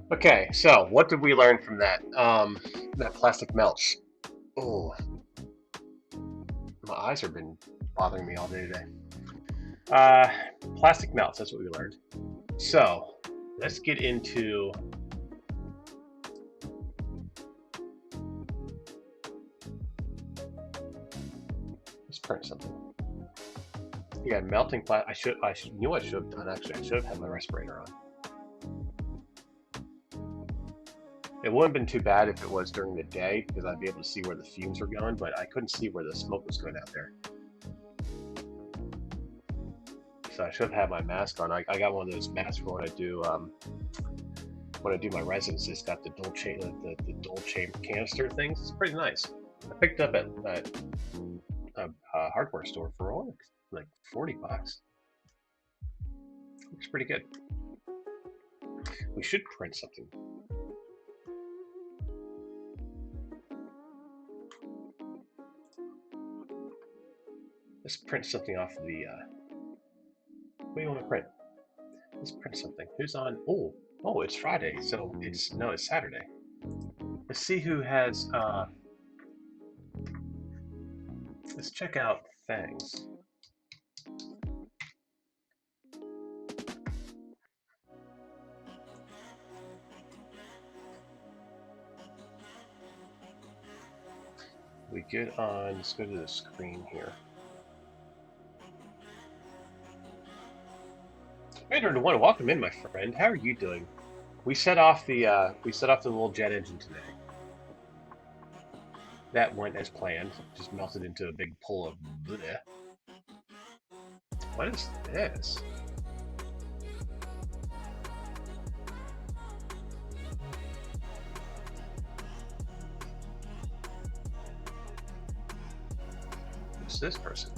Okay, so what did we learn from that? That plastic melts. Oh, my eyes have been bothering me all day today. Uh, Plastic melts. That's what we learned. So let's get into. Let's print something. Yeah, melting plastic. Knew I should have done actually. I should have had my respirator on. It wouldn't have been too bad if it was during the day because I'd be able to see where the fumes were going, but I couldn't see where the smoke was going out there. So I should have had my mask on. I got one of those masks for when I do my residency. It's got the dual chain the dual chamber canister things. It's pretty nice. I picked up at a hardware store for only like $40. Looks pretty good. We should print something. Let's print something off the. What do you want to print? Let's print something. Who's on? Oh, it's Friday, so it's Saturday. Let's see who has. Let's check out things. We get on. Let's go to the screen here. 801. Welcome in, my friend. How are you doing? We set off the little jet engine today. That went as planned. Just melted into a big pool of bleh. What is this? Who's this person?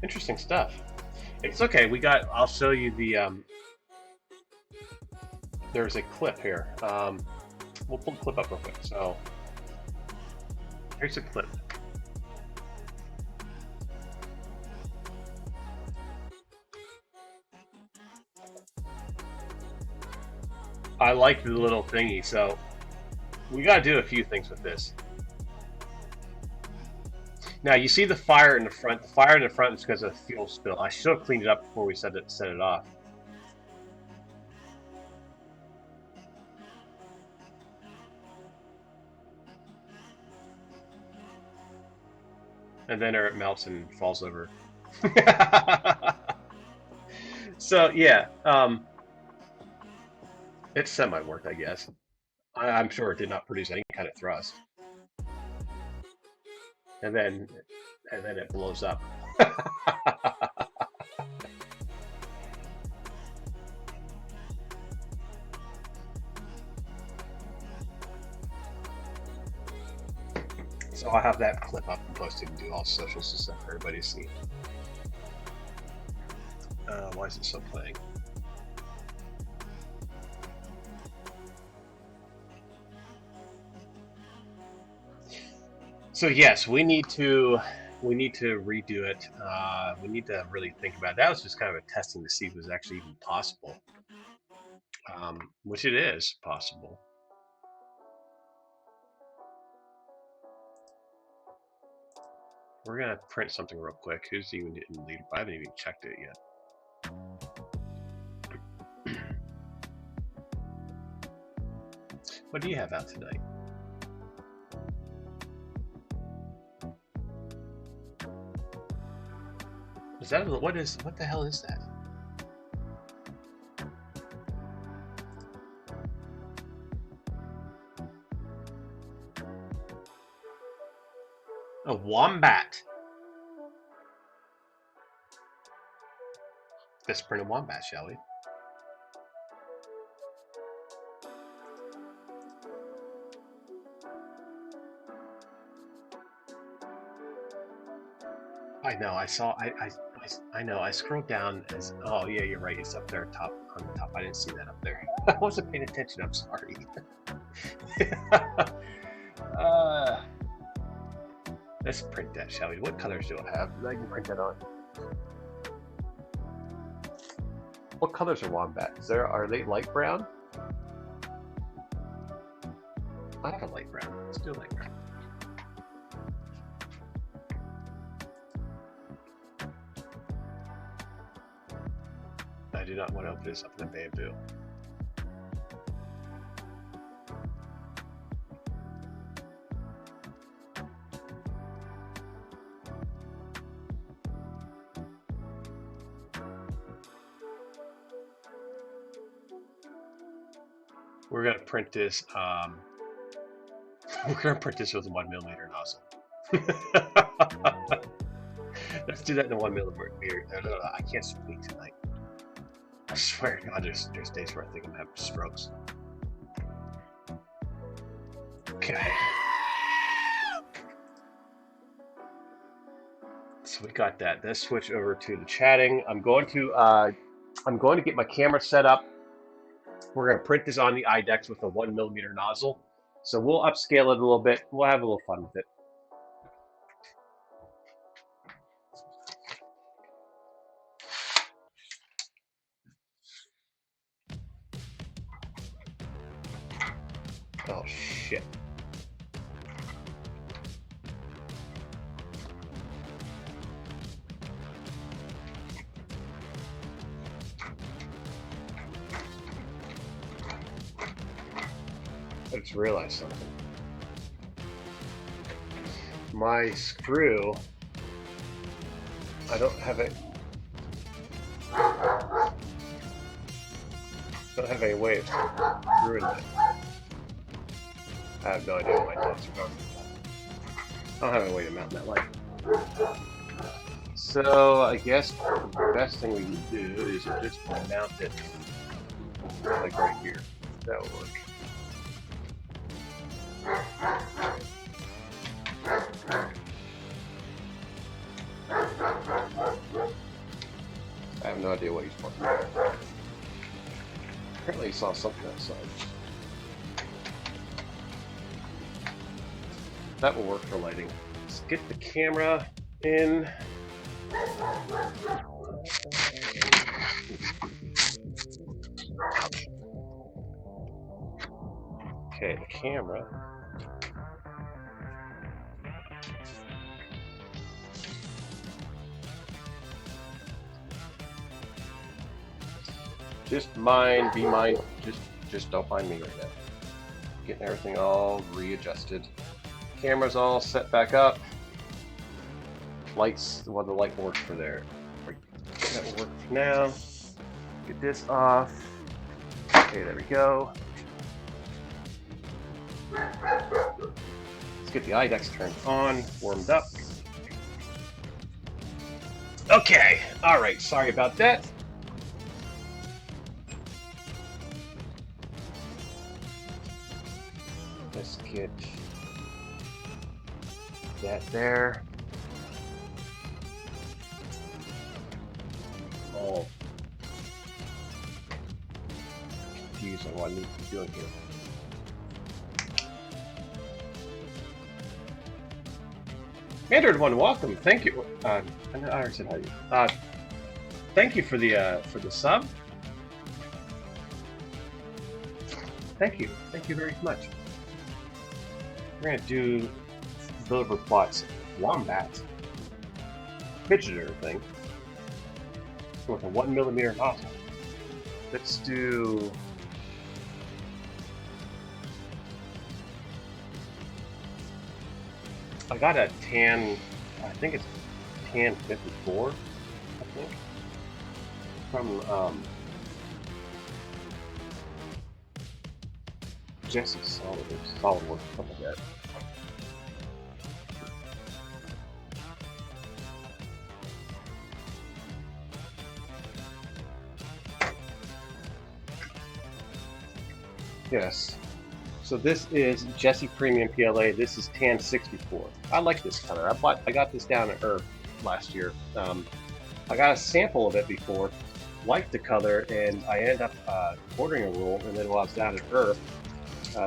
Interesting stuff. It's okay. I'll show you the. There's a clip here. We'll pull the clip up real quick. So here's a clip. I like the little thingy. So we got to do a few things with this. Now you see the fire in the front. The fire in the front is because of fuel spill. I should have cleaned it up before we set it off. And then it melts and falls over. So yeah, it's semi-worked, I guess. I'm sure it did not produce any kind of thrust. And then it blows up. So I'll have that clip up and posted and do all socials and stuff for everybody to see. Why is it still playing? So yes, we need to redo it. We need to really think about it. That was just kind of a testing to see if it was actually even possible, which it is possible. We're gonna print something real quick. Who's even in the lead? I haven't even checked it yet. What do you have out tonight? Is that what the hell is that? A wombat. Let's print a wombat, shall we? I know. I know. I scrolled down as. Oh yeah, you're right. It's up there, on the top. I didn't see that up there. I wasn't paying attention. I'm sorry. Let's print that, shall we? What colors do I have that I can print that on? What colors are wombats? Are they light brown? I have a light brown. Let's do a light brown. I do not want to open this up in the bamboo. We're gonna print this. We're gonna print this with a 1mm nozzle. Let's do that in a 1mm. I can't speak tonight. I swear to God, there's days where I think I'm having strokes. Okay. So we got that. Let's switch over to the chatting. I'm going to get my camera set up. We're going to print this on the IDEX with a 1mm nozzle. So we'll upscale it a little bit. We'll have a little fun with it. Oh shit. I just realized something. My screw, I don't have it. Don't have any way of screwing it. I have no idea what my nuts are going. I don't have any way to mount that light. So I guess the best thing we can do is just mount it like right here. That will work. I have no idea what he's talking about. Apparently he saw something outside. That will work for lighting. Let's get the camera in. Okay, the camera. Be mine, just don't mind me right now. Getting everything all readjusted. Camera's all set back up. Lights, well, the light works for there. That will work for now. Get this off. Okay, there we go. Let's get the IDEX turned on, warmed up. Okay, alright, sorry about that. Let's get that there. Oh, confused on what I need to be doing here. Android One, welcome. Thank you. I already said hi. Thank you for the sub. Thank you very much. We're gonna do deliver plots wombat fidgeter thing with a 1mm nozzle. Let's do. I got a tan. I think it's tan 54. I think from Jesse SolidWorks, something like that. Yes. So this is Jesse Premium PLA. This is tan 64. I like this color. I got this down at Earth last year. I got a sample of it before, liked the color, and I ended up ordering a roll. And then while I was down at Earth,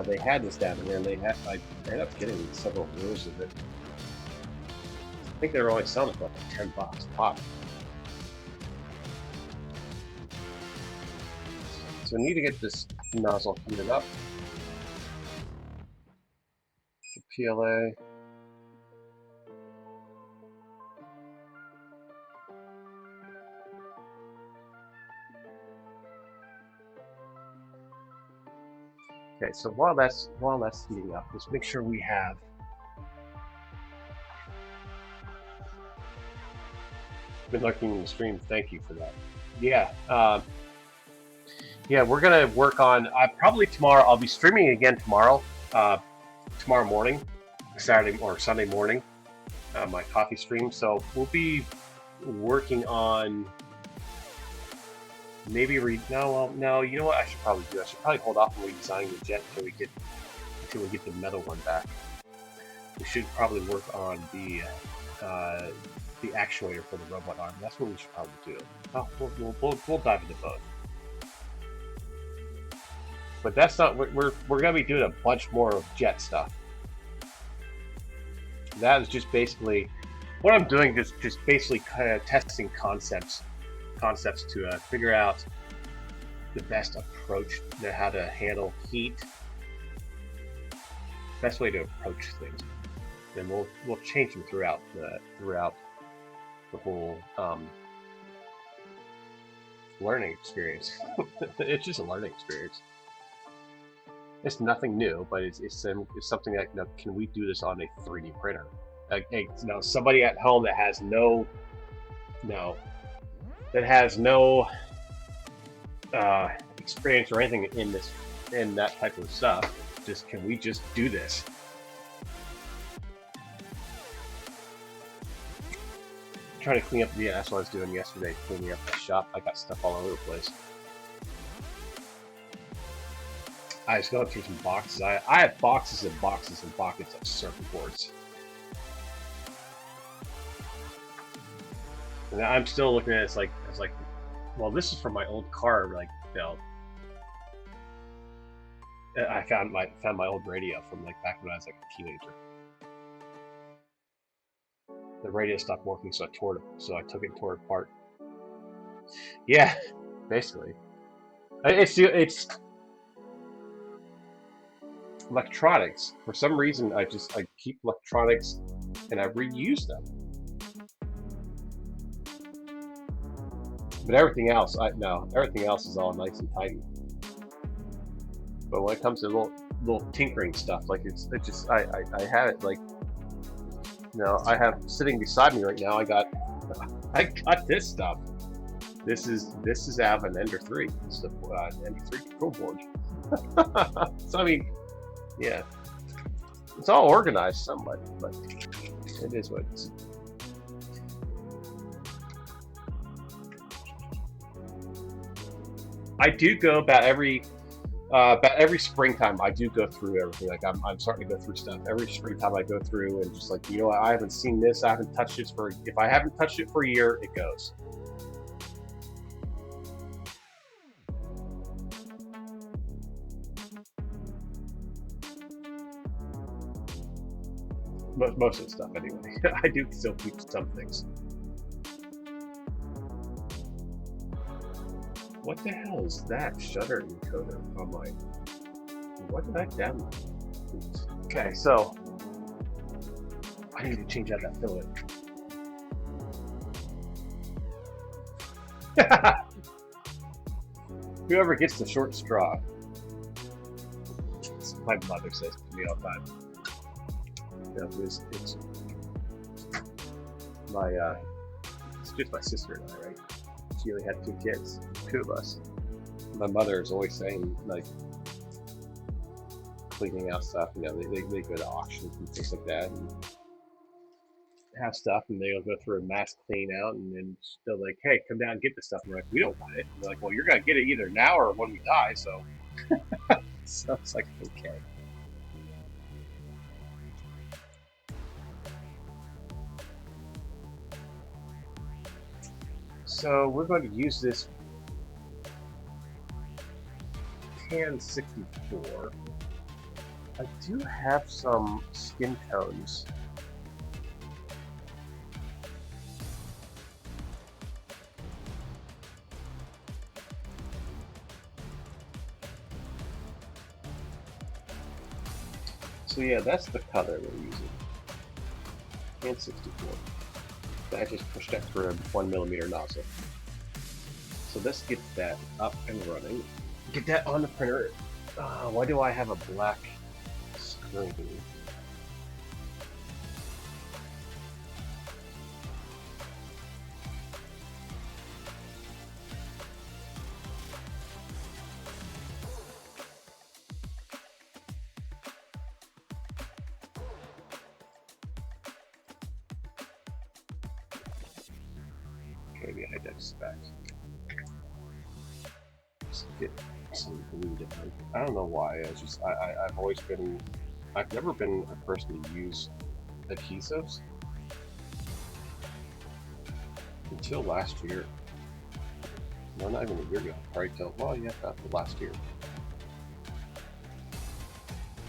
they had this down there, and I ended up getting several rolls of it. think they were only selling it for like $10 pop. So we need to get this nozzle heated up. The PLA. Okay, so while that's heating up, let's make sure we have been lurking in the stream. Thank you for that. Yeah, yeah, we're gonna work on. Probably tomorrow. I'll be streaming again tomorrow. Tomorrow morning, Saturday or Sunday morning, my coffee stream. So we'll be working on maybe no. You know what? I should probably do. I should probably hold off on redesigning the jet until we get the metal one back. We should probably work on the actuator for the robot arm. That's what we should probably do. Oh, we'll dive into both. But that's not. We're gonna be doing a bunch more of jet stuff. That is just basically what I'm doing. Just basically kind of testing concepts to figure out the best approach to how to handle heat. Best way to approach things, and we'll change them throughout the whole learning experience. It's just a learning experience. It's nothing new, but it's something that, you know, can we do this on a 3D printer? Like, you know, somebody at home that has no experience or anything in that type of stuff. Just, can we just do this? Trying to clean up. Yeah, that's what I was doing yesterday, cleaning up the shop. I got stuff all over the place. I was going through some boxes. I have boxes and boxes and buckets of circuit boards. And I'm still looking at it like, well, this is from my old car. Like, you know, I found my old radio from like back when I was like a teenager. The radio stopped working, so I took it and tore it apart. Yeah, basically. It's electronics. For some reason, I keep electronics and I reuse them. But everything else, everything else is all nice and tidy. But when it comes to little tinkering stuff, like it's just I have it like, you know, I have sitting beside me right now. I got this stuff. This is out of an Ender 3. It's the Ender 3 control board. So I mean, yeah, it's all organized somewhat, but it is what it is. I do go about every springtime. I do go through everything. Like I'm starting to go through stuff every springtime. I go through and just like, you know what, I haven't seen this. I haven't touched it if I haven't touched it for a year, it goes. Most of the stuff anyway. I do still keep some things. What the hell is that shutter encoder on my... What did I download? Okay, so I need to change out that fillet. Whoever gets the short straw. My mother says to me all the time. You know, it's just my sister and I, right? She only had 2 kids, 2 of us. My mother is always saying, like, cleaning out stuff. You know, they go to auctions and things like that, and have stuff, and they'll go through a mass clean out, and then they're like, "Hey, come down and get this stuff." And we're like, "We don't want it." And they're like, "Well, you're gonna get it either now or when we die." So, so it's like, okay. So we're going to use this tan 64. I do have some skin tones So yeah, that's the color we're using. And 64. I just pushed that through a 1mm nozzle. So let's get that up and running. Get that on the printer. Why do I have a black screen? Maybe I did spec. Just get some glue down. I don't know why. I've always been. I've never been a person to use adhesives until last year. No, not even a year ago. Probably till after last year.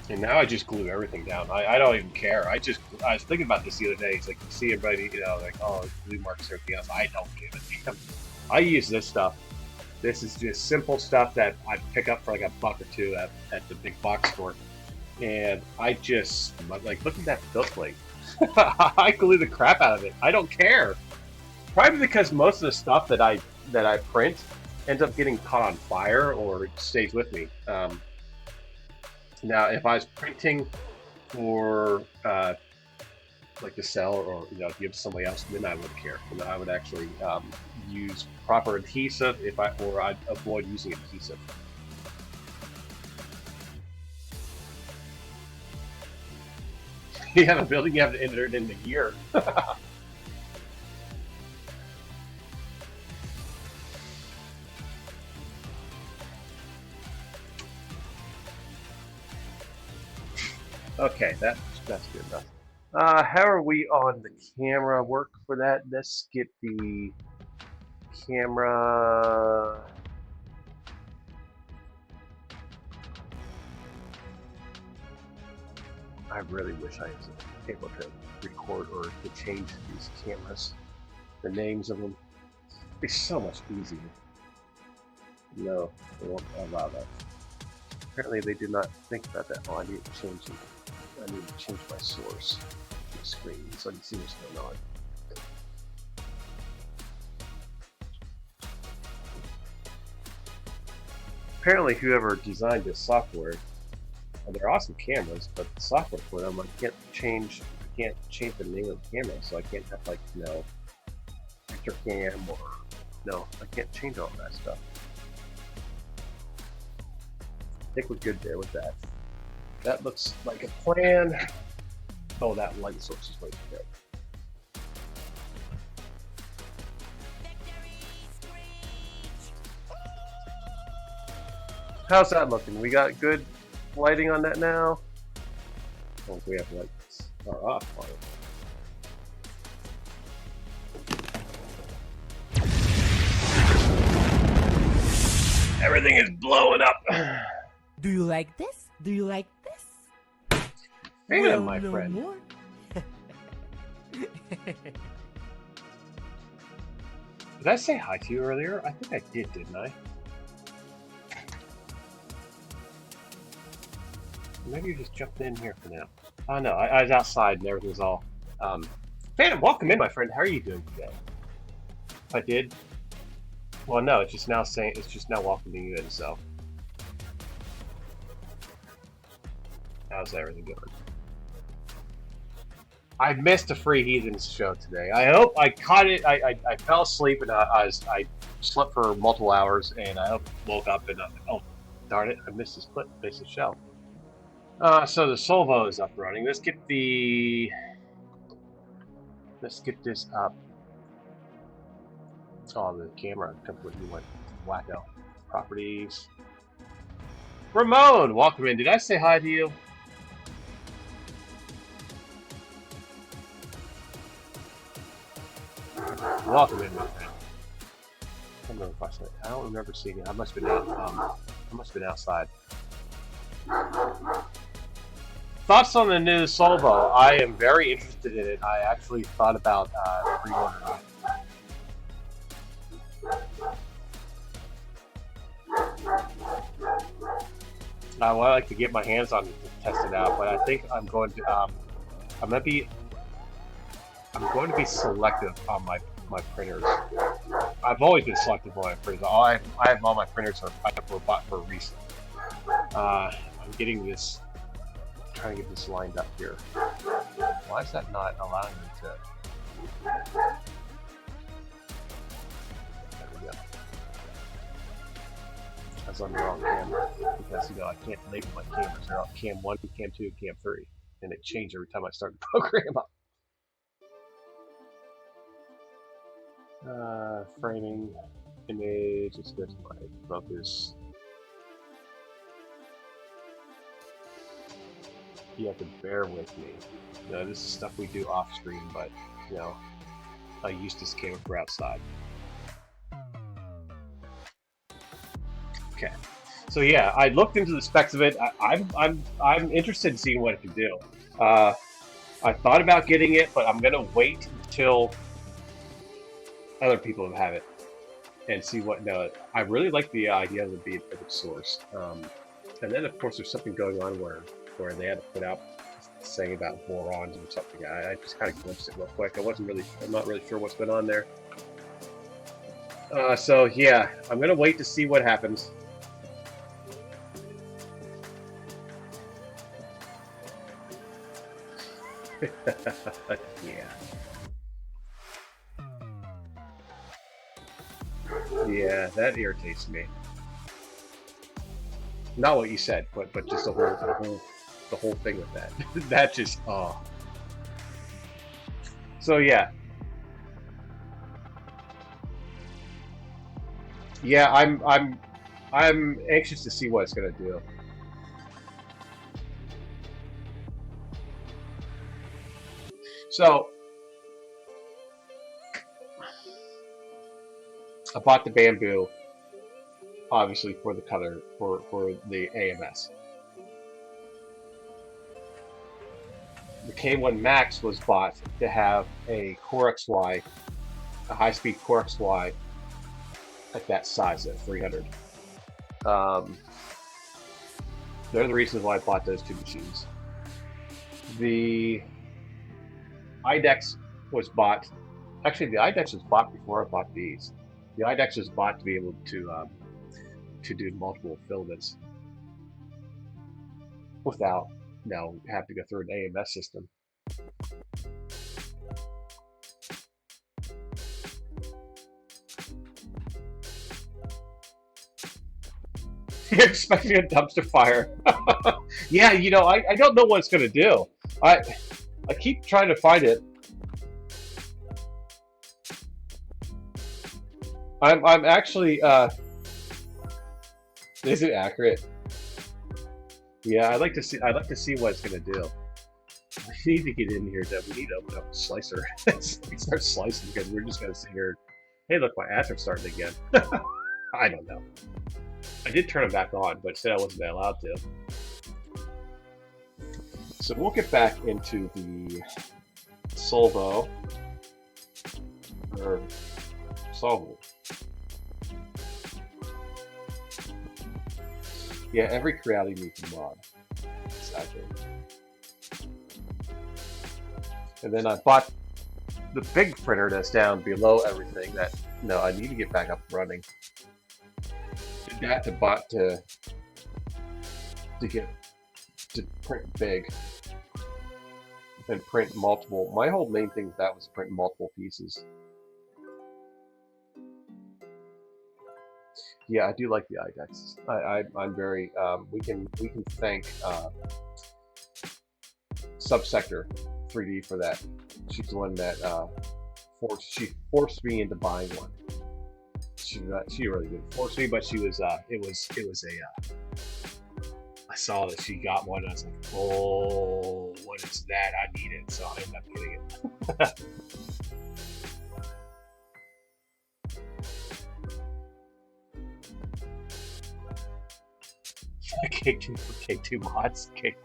And now I just glue everything down. I don't even care. I was thinking about this the other day. It's like you see everybody, like, oh, glue marks and everything else. I don't give a damn. I use this stuff. This is just simple stuff that I pick up for like $1 or $2 at the big box store. And I just, like, look at that build plate. I glue the crap out of it. I don't care. Probably because most of the stuff that I print ends up getting caught on fire or stays with me. Now, if I was printing for like to sell or give to somebody else, then I wouldn't care. And I would actually use proper adhesive or I'd avoid using adhesive. You have a building, you have to enter it in the year. Okay, that's good enough. How are we on the camera work for that? Let's get the camera. I really wish I was able to record or to change these cameras, the names of them. It'd be so much easier. No, they won't allow that. Apparently they did not think about that. Oh, I need to change them. I need to change my source screen so I can see what's going on. Apparently whoever designed this software, they're awesome cameras, but the software for them, I can't change the name of the camera, so I can't have picture cam or no, I can't change all that stuff. I think we're good there with that. That looks like a plan. Oh, that light source is right there. How's that looking? We got good lighting on that now? Oh, we have lights are off on it. Everything is blowing up. Do you like this? Do you like this? Hang on, my friend. More. Did I say hi to you earlier? I think I did, didn't I? Maybe you just jumped in here for now. Oh no, I was outside and everything's all. Phantom, welcome in, my friend. How are you doing today? If I did. Well, no, it's just now saying it's just now welcoming you in. So, how's everything going? I missed a Free Heathens show today. I hope I caught it. I fell asleep and I slept for multiple hours and I woke up and oh darn it, I missed this show. So the Solvo is up running. Let's get this up. Oh, the camera completely went wacko. Properties. Ramon, welcome in. Did I say hi to you? Welcome in, my friend. I don't remember seeing you. I must have been out. I must have been outside. Thoughts on the new Solvo? I am very interested in it. I actually thought about pre-ordering it. What I like to get my hands on test it out, but I think I'm going to I'm going to be selective on my printers. I've always been selective on my printers. I have all my printers were bought for a reason. I'm getting this, trying to get this lined up here. Why is that not allowing me to? There we go. I was on the wrong camera because I can't label my cameras. They're all cam 1, cam 2, cam 3, and they change every time I start the program up. Framing, image, let's go to my focus. You have to bear with me. This is stuff we do off screen, but I use this camera for outside. Okay, so yeah, I looked into the specs of it. I'm interested in seeing what it can do. I thought about getting it, but I'm gonna wait until other people have it and see what. No, I really like the idea of it being open source. And then of course there's something going on where they had to put out saying about borons or something. I just kind of glimpsed it real quick. I'm not really sure what's going on there. So yeah, I'm gonna wait to see what happens. Yeah. Yeah, that irritates me. Not what you said, but just the whole thing with that. That just So yeah. Yeah, I'm anxious to see what it's gonna do. So I bought the bamboo, obviously for the color for the AMS. The K1 Max was bought to have a Core XY, a high-speed Core XY at that size at 300. They're the reasons why I bought those two machines. The IDEX was bought. Actually, the IDEX was bought before I bought these. The IDEX was bought to be able to do multiple filaments without have to go through an AMS system. You're expecting a dumpster fire. Yeah, I don't know what it's gonna do. I keep trying to find it. I'm actually is it accurate? Yeah, I'd like to see what it's gonna do. We need to get in here, Deb. We need to open up a slicer and start slicing because we're just gonna sit here. Hey, look, my ads are starting again. I don't know. I did turn them back on, but said I wasn't allowed to. So we'll get back into the Solvo or Solvo. Yeah, every Creality needs a mod. Exactly. And then I bought the big printer that's down below everything. I need to get back up and running. Did that to print big and print multiple. My whole main thing with that was print multiple pieces. Yeah, I do like the IDEX. I'm very we can thank Subsector 3D for that. She's the one that forced me into buying one. She really didn't force me, but she was it was a I saw that she got one and I was like, oh, what is that? I need it, so I ended up getting it. K2 mods. K2.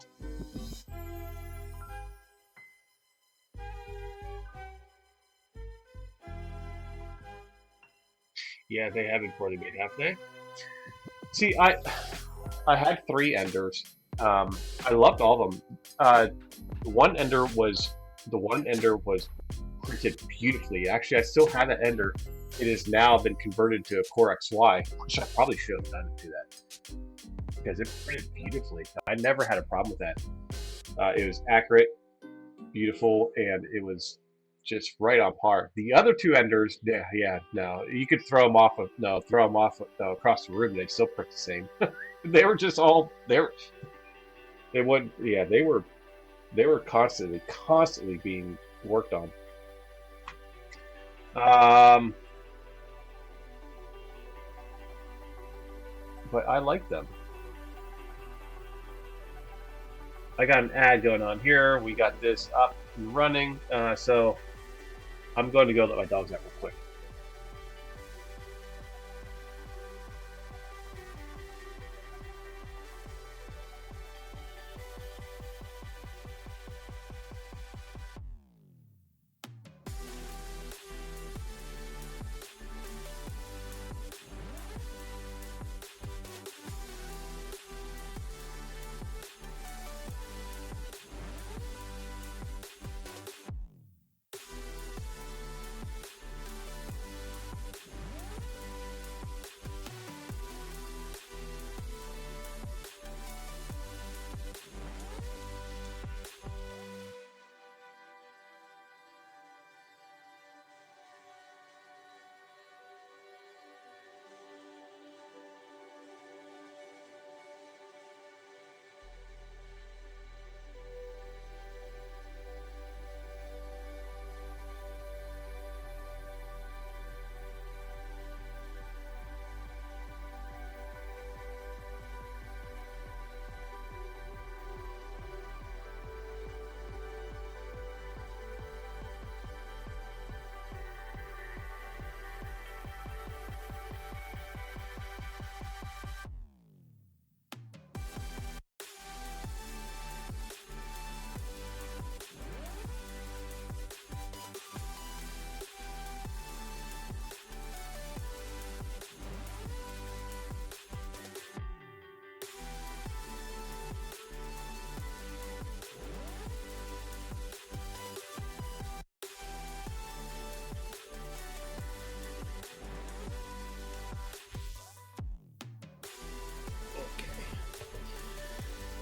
Yeah, they haven't poorly made, have they? See, I had 3 enders, I loved all of them. The one ender was printed beautifully. Actually, I still have that ender. It has now been converted to a Core XY, which I probably should have done to that because it printed beautifully. I never had a problem with that. It was accurate, beautiful, and it was just right on par. The other two enders, no, you could throw them off across the room, they'd still print the same. They were just all they would, yeah, they were constantly being worked on. But I like them. I got an ad going on here. We got this up and running. So I'm going to go let my dogs out real quick.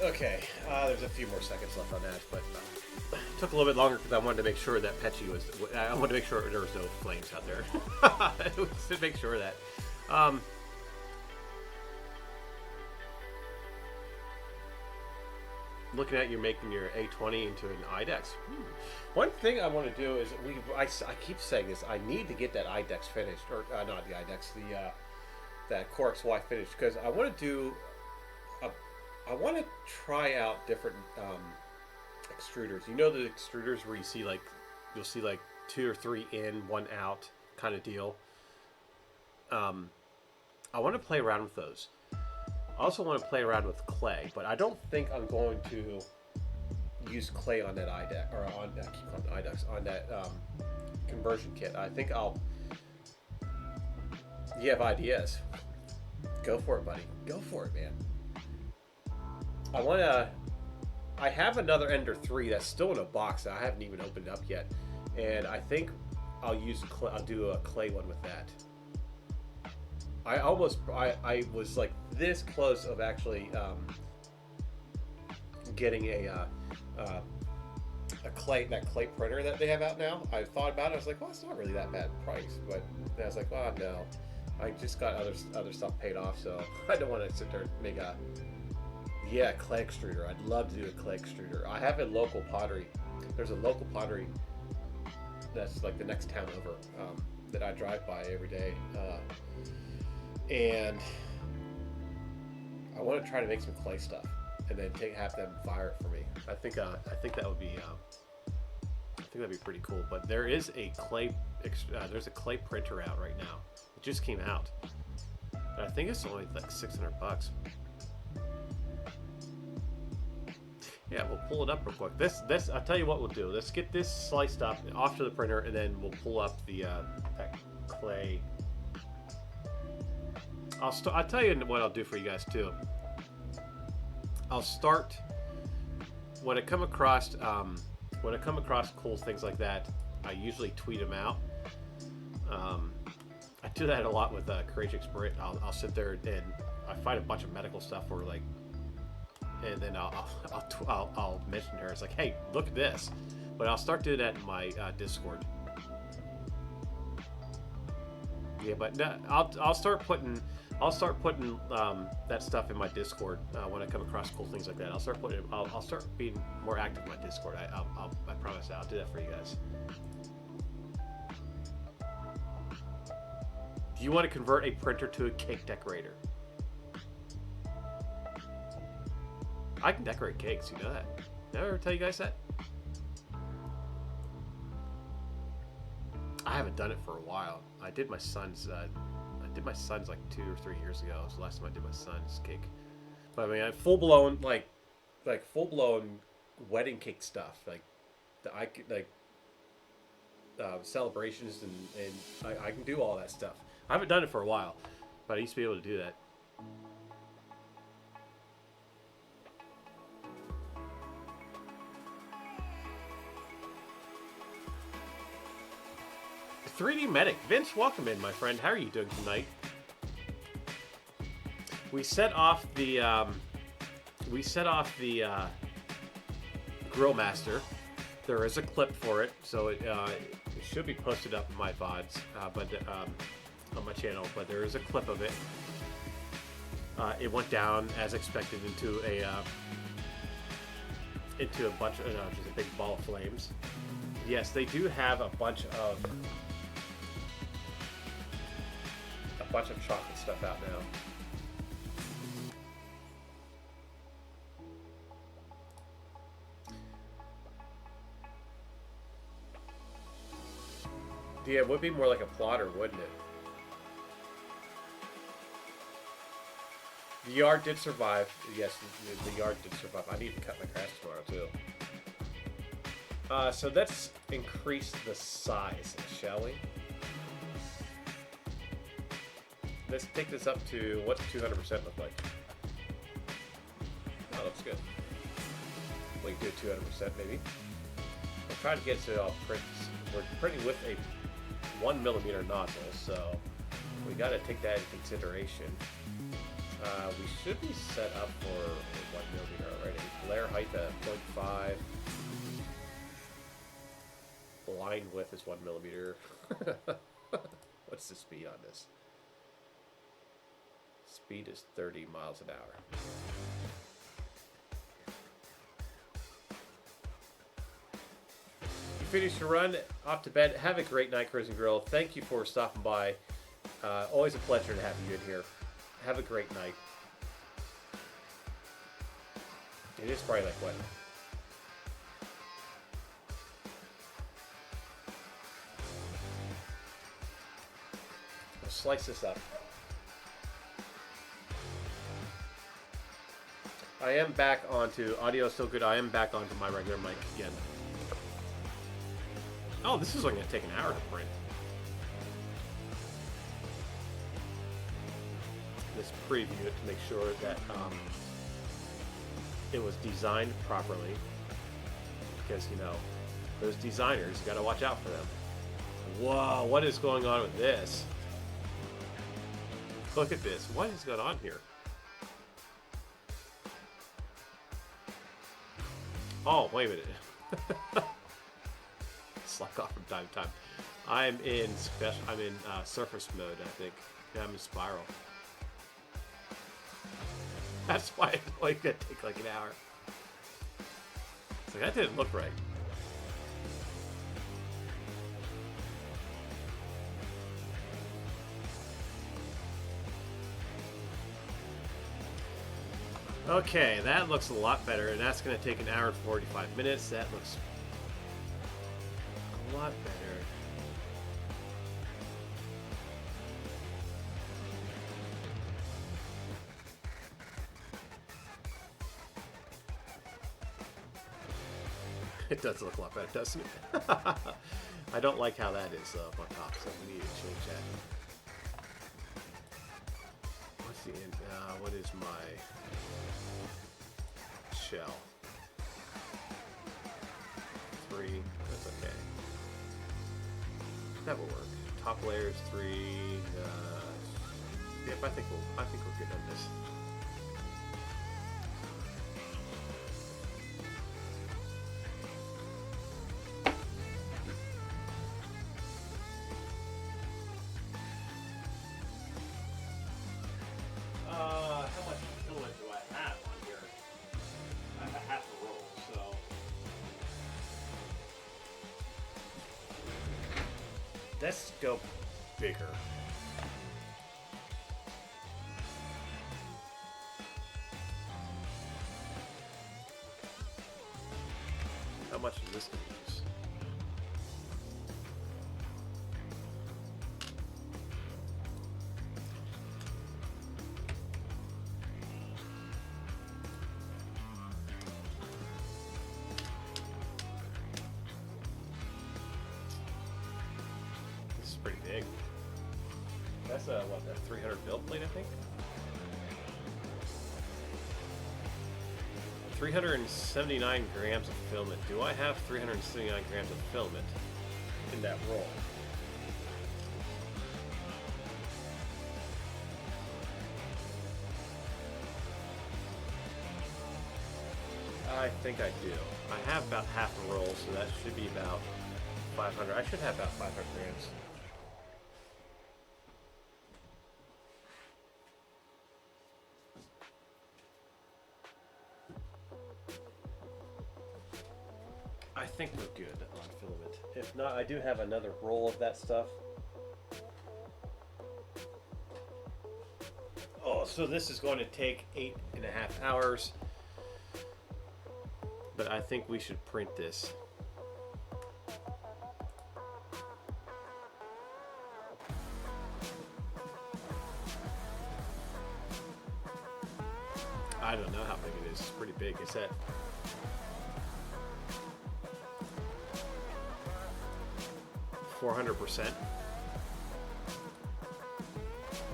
Okay, there's a few more seconds left on that, but it took a little bit longer because I wanted to make sure that Petchy was. I wanted to make sure there was no flames out there. To make sure of that. Looking at you making your A20 into an IDEX. One thing I want to do is I keep saying this. I need to get that IDEX finished, or not the IDEX, that Core XY finished because I want to do. I want to try out different extruders. You know the extruders where you'll see like 2 or 3 in, 1 out kind of deal. I want to play around with those. I also want to play around with clay, but I don't think I'm going to use clay on that IDEX or on I keep calling it IDEX on that conversion kit. I think I'll. You have ideas? Go for it, buddy. Go for it, man. I have another Ender 3 that's still in a box that I haven't even opened up yet, and I think I'll do a clay one with that. I was like this close of actually getting that clay printer that they have out now. I thought about it. I was like, well, it's not really that bad price, but then I was like, oh no, I just got other stuff paid off, so I don't want to sit there and make a. Yeah, clay extruder. I'd love to do a clay extruder. I have a local pottery. There's a local pottery that's like the next town over that I drive by every day, and I want to try to make some clay stuff and then have them fire it for me. I think that would be that'd be pretty cool. But there is a there's a clay printer out right now. It just came out. And I think it's only like $600. Yeah, we'll pull it up real quick. This I'll tell you what we'll do. Let's get this sliced up off to the printer, and then we'll pull up the that clay. I'll tell you what I'll do for you guys too. I'll start when I come across cool things like that. I usually tweet them out. I do that a lot with Courageous Sprint. I'll sit there and I find a bunch of medical stuff or like, and then I'll mention to her. It's like, hey, look at this. But I'll start doing that in my Discord. Yeah, but no, I'll start putting that stuff in my Discord when I come across cool things like that. I'll start being more active in my Discord. I promise I'll do that for you guys. Do you want to convert a printer to a cake decorator? I can decorate cakes. You know that? Did I ever tell you guys that? I haven't done it for a while. I did my son's like 2 or 3 years ago. It was the last time I did my son's cake. But I mean, full blown wedding cake stuff. Like celebrations and I can do all that stuff. I haven't done it for a while, but I used to be able to do that. The 3D Medic. Vince, welcome in, my friend. How are you doing tonight? We set off the grillmaster. There is a clip for it, so it should be posted up in my VODs, on my channel. But there is a clip of it. It went down as expected into a bunch of just a big ball of flames. Yes, they do have a bunch of chocolate stuff out now. Yeah, it would be more like a plotter, wouldn't it? The yard did survive. Yes, the yard did survive. I need to cut my grass tomorrow, too. So let's increase the size, shall we? Let's take this up to, what's 200% look like? Oh, looks good. We can do 200% maybe. We'll try to get to all prints. We're printing with a 1mm nozzle, so we got to take that into consideration. We should be set up for 1mm already. Flare height at 0.5. Line width is 1mm. What's the speed on this? Speed is 30 miles an hour. You finished your run, off to bed. Have a great night, Cruising Grill. Thank you for stopping by. Always a pleasure to have you in here. Have a great night. It is probably like what? I'll slice this up. I am back onto audio still good. I am back onto my regular mic again. Oh, this is only going to take an hour to print. Let's preview it to make sure that it was designed properly. Because, you know, those designers, you got to watch out for them. Whoa, what is going on with this? Look at this. What is going on here? Oh, wait a minute. Slack off from time to time. I'm in surface mode, I think. Yeah, I'm in spiral. That's why it's only gonna take like an hour. It's like, that didn't look right. Okay, that looks a lot better, and that's going to take an hour and 45 minutes. That looks a lot better. It does look a lot better, doesn't it? I don't like how that is up on top, so we need to change that. What's the end? What is my... shell. 3. That's okay. That will work. Top layer is 3. Yep, I think we're good on this. How much filament do I have on here? I have a half a roll, so let's go bigger. How much is this going to use? This is pretty big. That's a 300 build plate, I think. 379 grams of filament. Do I have 379 grams of filament in that roll? I think I do. I have about half a roll, so that should be about 500. I should have about 500 grams. I think we're good on filament. If not, I do have another roll of that stuff. Oh, so this is going to take 8.5 hours. But I think we should print this. I don't know how big it is. It's pretty big. It's at 400%.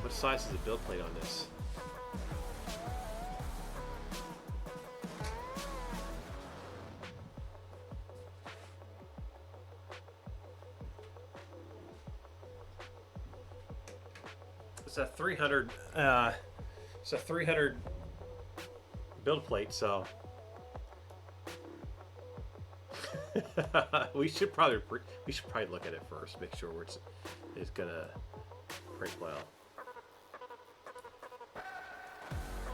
What size is the build plate on this? It's a 300. It's a 300 build plate, so we should probably look at it first, make sure it's gonna print well.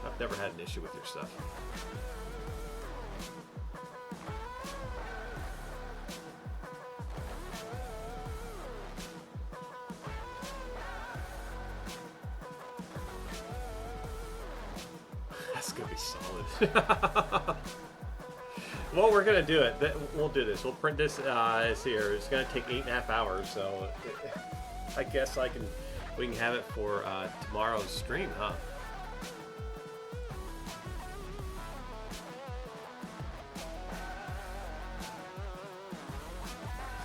I've never had an issue with your stuff. That's gonna be solid. Well, we're gonna do it. We'll do this. We'll print this. It's here. It's gonna take 8.5 hours, so I guess we can have it for tomorrow's stream, huh?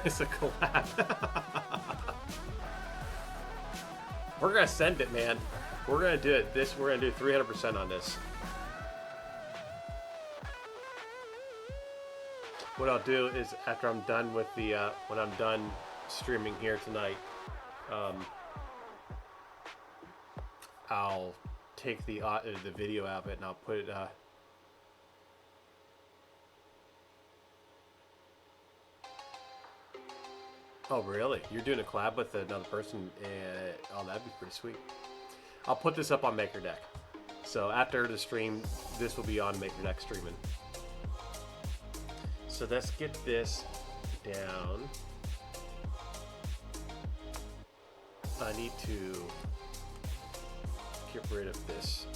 It's a collab. We're gonna send it, man. We're gonna do it. We're gonna do 300% on this. What I'll do is after I'm done with the when I'm done streaming here tonight, I'll take the video out of it and I'll put it. Oh really? You're doing a collab with another person? Oh, that'd be pretty sweet. I'll put this up on MakerDeck. So after the stream, this will be on MakerDeck streaming. So let's get this down. I need to get rid of this.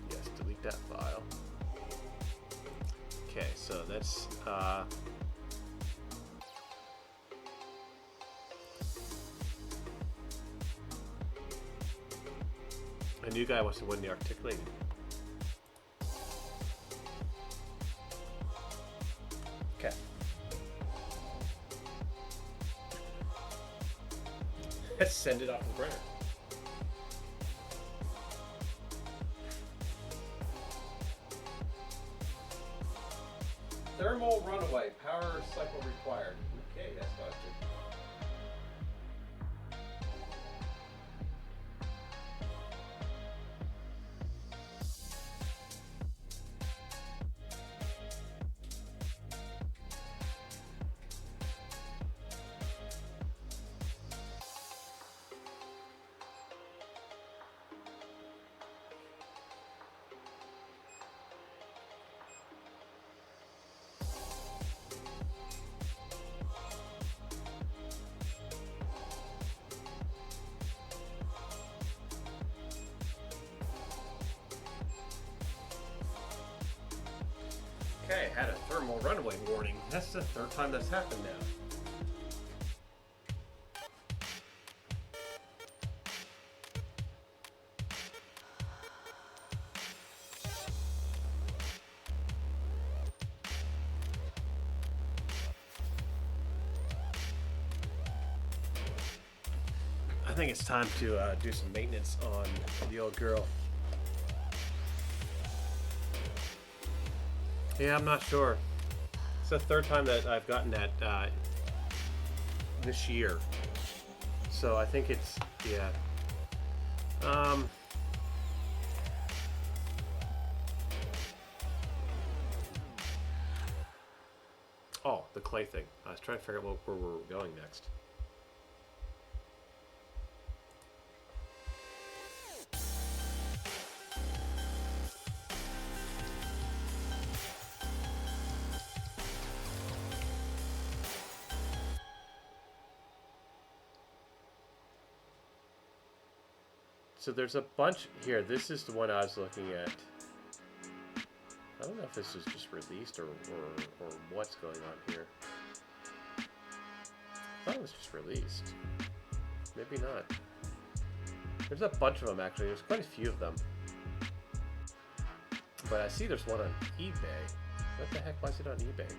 Yes, delete that file. Okay, so that's a new guy wants to win the articulated. Okay. Let's send it off the printer. Thermal runaway, power cycle required. Okay, that's not good. Okay, had a thermal runaway warning. That's the third time that's happened now. I think it's time to do some maintenance on the old girl. Yeah, I'm not sure. It's the third time that I've gotten that this year. So I think it's, yeah. Oh, the clay thing. I was trying to figure out where we're going next. So there's a bunch here. This is the one I was looking at. I don't know if this is just released or what's going on here. I thought it was just released. Maybe not. There's a bunch of them actually. There's quite a few of them. But I see there's one on eBay. What the heck? Why is it on eBay?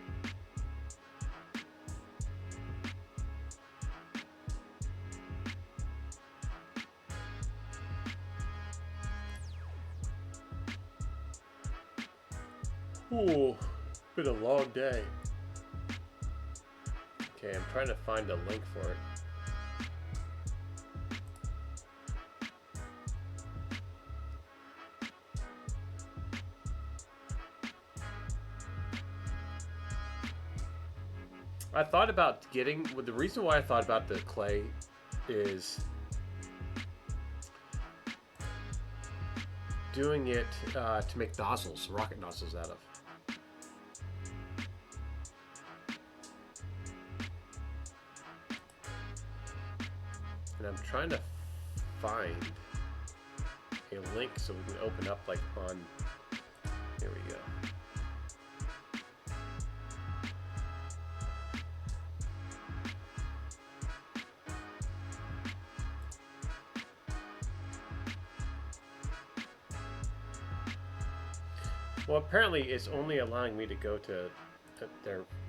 Ooh, been a long day. Okay, I'm trying to find a link for it. I thought about getting, well, the reason why I thought about the clay is doing it to make nozzles, rocket nozzles out of. And I'm trying to find a link so we can open up like on, there we go. Well, apparently it's only allowing me to go to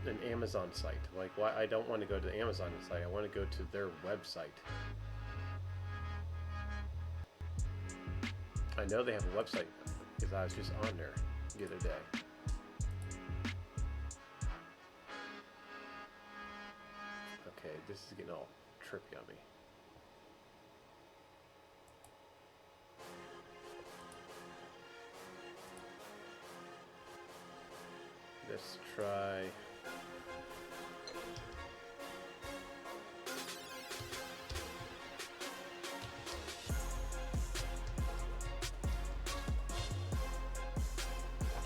an Amazon site. Like, why? I don't want to go to the Amazon site. I want to go to their website. I know they have a website because I was just on there the other day. Okay, this is getting all trippy on me. Let's try.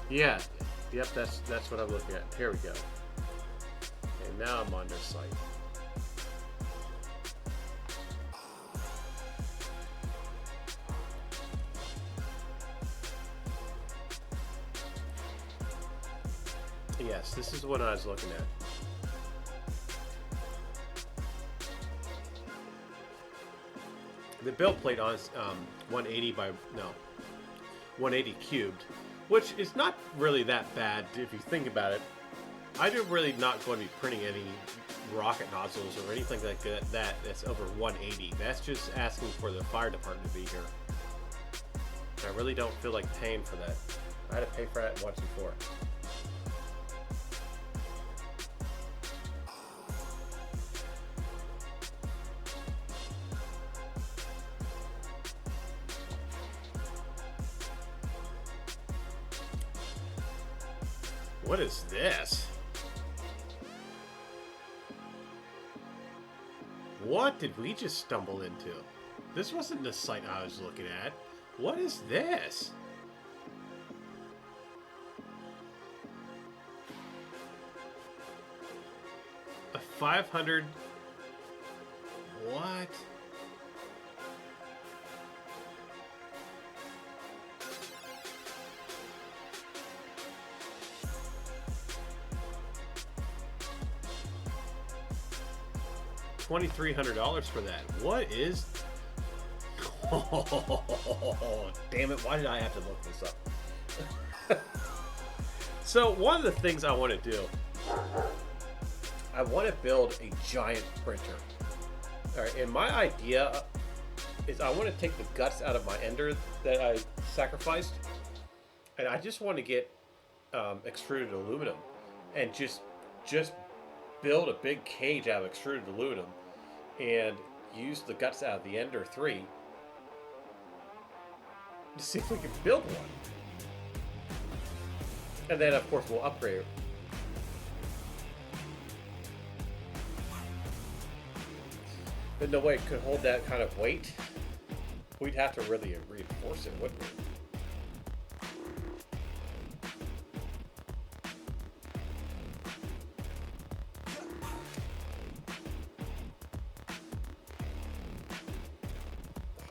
Yeah, yep, that's what I'm looking at. Here we go. Okay, now I'm on their site. Yes, this is what I was looking at. The build plate on is 180 by 180 cubed, which is not really that bad if you think about it. I'm really not going to be printing any rocket nozzles or anything like that's over 180. That's just asking for the fire department to be here. I really don't feel like paying for that. I had to pay for that once before. What is this? What did we just stumble into? This wasn't the site I was looking at. What is this? A 500... What? $2,300 for that. What is... Oh, damn it. Why did I have to look this up? So, one of the things I want to do, I want to build a giant printer. Alright, and my idea is I want to take the guts out of my ender that I sacrificed, and I just want to get extruded aluminum and just build a big cage out of extruded aluminum and use the guts out of the Ender 3 to see if we can build one. And then, of course, we'll upgrade it. But no way it could hold that kind of weight. We'd have to really reinforce it, wouldn't we?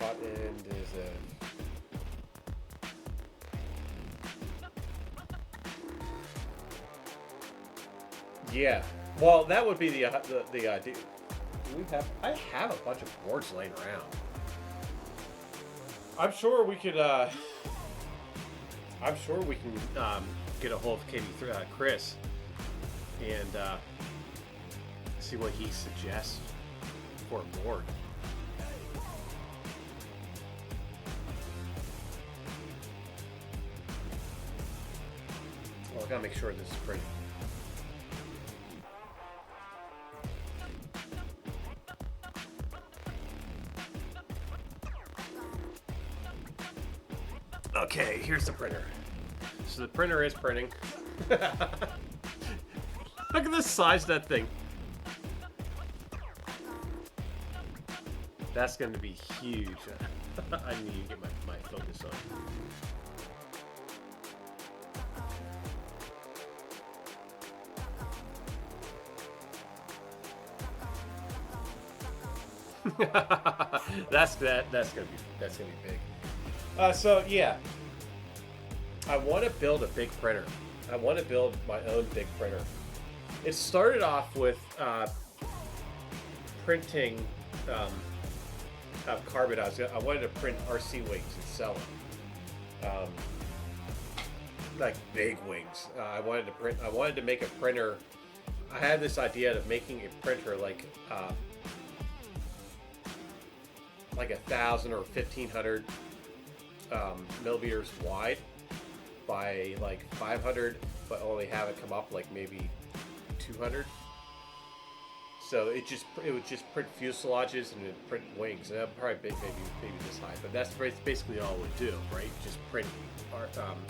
Hot end is a... Yeah. Well, that would be the idea. I have a bunch of boards laying around. I'm sure we could. I'm sure we can get a hold of Chris and see what he suggests for a board. Well, I gotta make sure this is pretty. Okay, here's the printer. So the printer is printing. Look at the size of that thing. That's going to be huge. I need to get my focus on. That's gonna be big. So yeah, I want to build a big printer. I want to build my own big printer. It started off with printing carbon. I wanted to print RC wings and sell them, like big wings. I wanted to make a printer. I had this idea of making a printer like 1,000 or 1,500 millimeters wide by like 500, but only have it come up like maybe 200. So it would just print fuselages and it'd print wings, and that'd probably maybe this high. But that's basically all it would do, right? Just print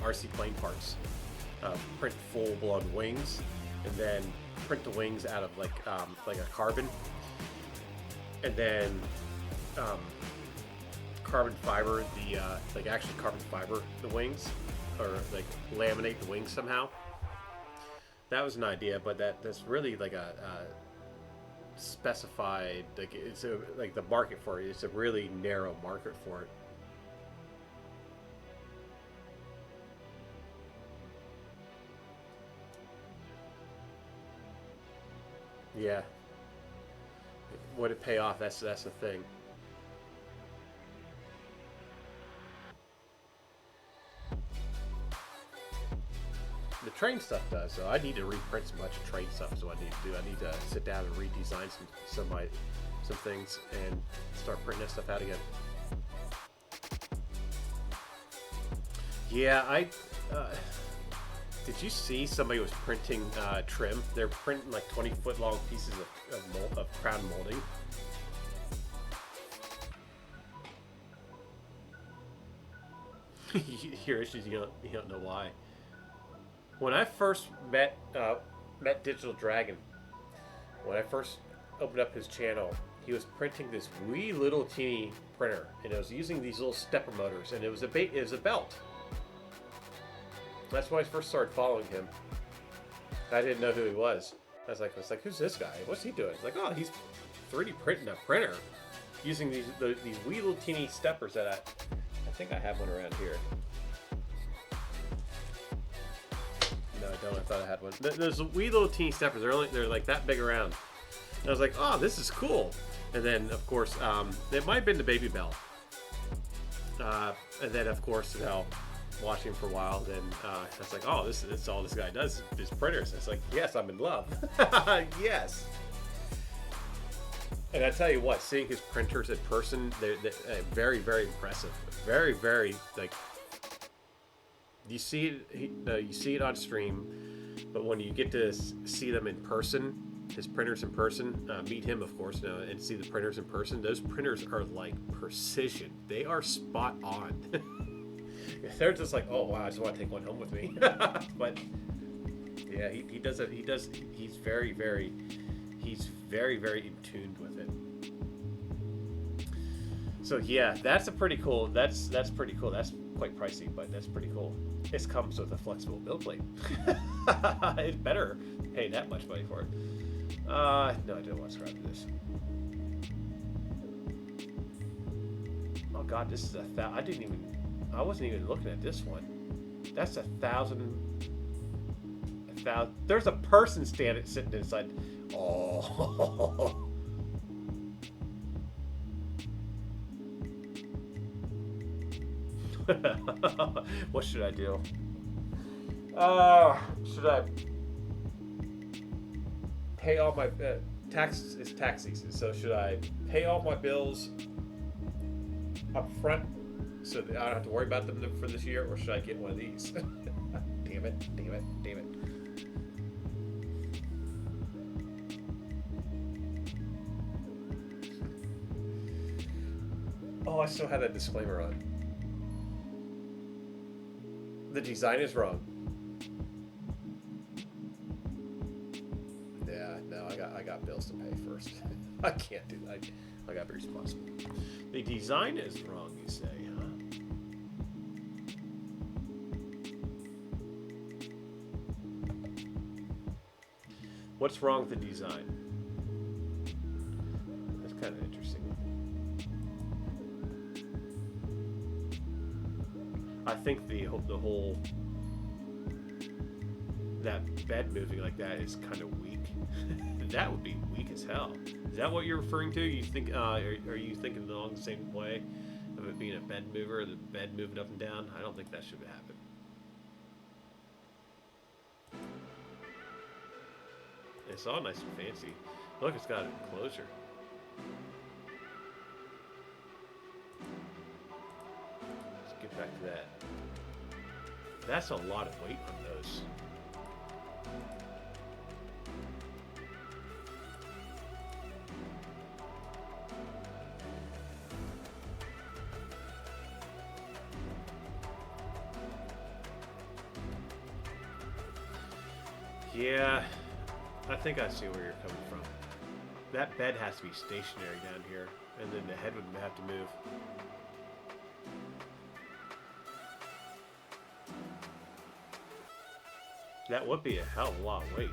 RC plane parts, print full-blown wings, and then print the wings out of like a carbon, and then carbon fiber carbon fiber the wings, or like laminate the wings somehow. That was an idea, but that's really like a specified, like it's like the market for it. It's a really narrow market for it. Yeah. Would it pay off? That's the thing. The train stuff does. So I need to reprint some bunch of train stuff. So I need to do. I need to sit down and redesign some things and start printing that stuff out again. Yeah, did you see somebody was printing trim? They're printing like 20-foot long pieces of crown molding. Your issues, you don't know why. When I first met Digital Dragon, when I first opened up his channel, he was printing this wee little teeny printer, and it was using these little stepper motors, and it was a belt. That's when I first started following him. I didn't know who he was. I was like, who's this guy? What's he doing? It's like, oh, he's 3D printing a printer using these wee little teeny steppers that I think I have one around here. No, I don't. I thought I had one. There's wee little teeny steppers. They're like that big around. And I was like, oh, this is cool. And then, of course, it might have been the Baby Bell. And then, of course, you know, watching for a while, then I was like, oh, this is all this guy does is printers. It's like, yes, I'm in love. Yes. And I tell you what, seeing his printers in person, they're very, very impressive. Very, very, like, you see it on stream, but when you get to see them in person, his printers in person, meet him, of course, and see the printers in person, those printers are like precision. They are spot on. They're just like, oh wow, I just want to take one home with me. But yeah, he's very, very in tune with it. So yeah, that's pretty cool. That's pretty cool. That's quite pricey, but that's pretty cool. This comes with a flexible build plate. It better pay that much money for it. No, I don't want to subscribe to this. Oh god, this is I wasn't even looking at this one. That's 1,000. There's a person sitting inside. Oh. What should I do? Should I pay all my taxes? It's tax season, so should I pay all my bills up front so that I don't have to worry about them for this year, or should I get one of these? Damn it. Oh, I still had a disclaimer on. The design is wrong. Yeah, no, I got bills to pay first. I can't do that. I gotta be responsible. The design is wrong, you say, huh? What's wrong with the design? That's kind of interesting. I think the whole that bed moving like that is kind of weak. That would be weak as hell. Is that what you're referring to? You think are you thinking along the same way of it being a bed mover, the bed moving up and down? I don't think that should happen. It's all nice and fancy. Look, it's got an enclosure. Let's get back to that. That's a lot of weight on those. Yeah, I think I see where you're coming from. That bed has to be stationary down here, and then the head would have to move. That would be a hell of a lot of weight.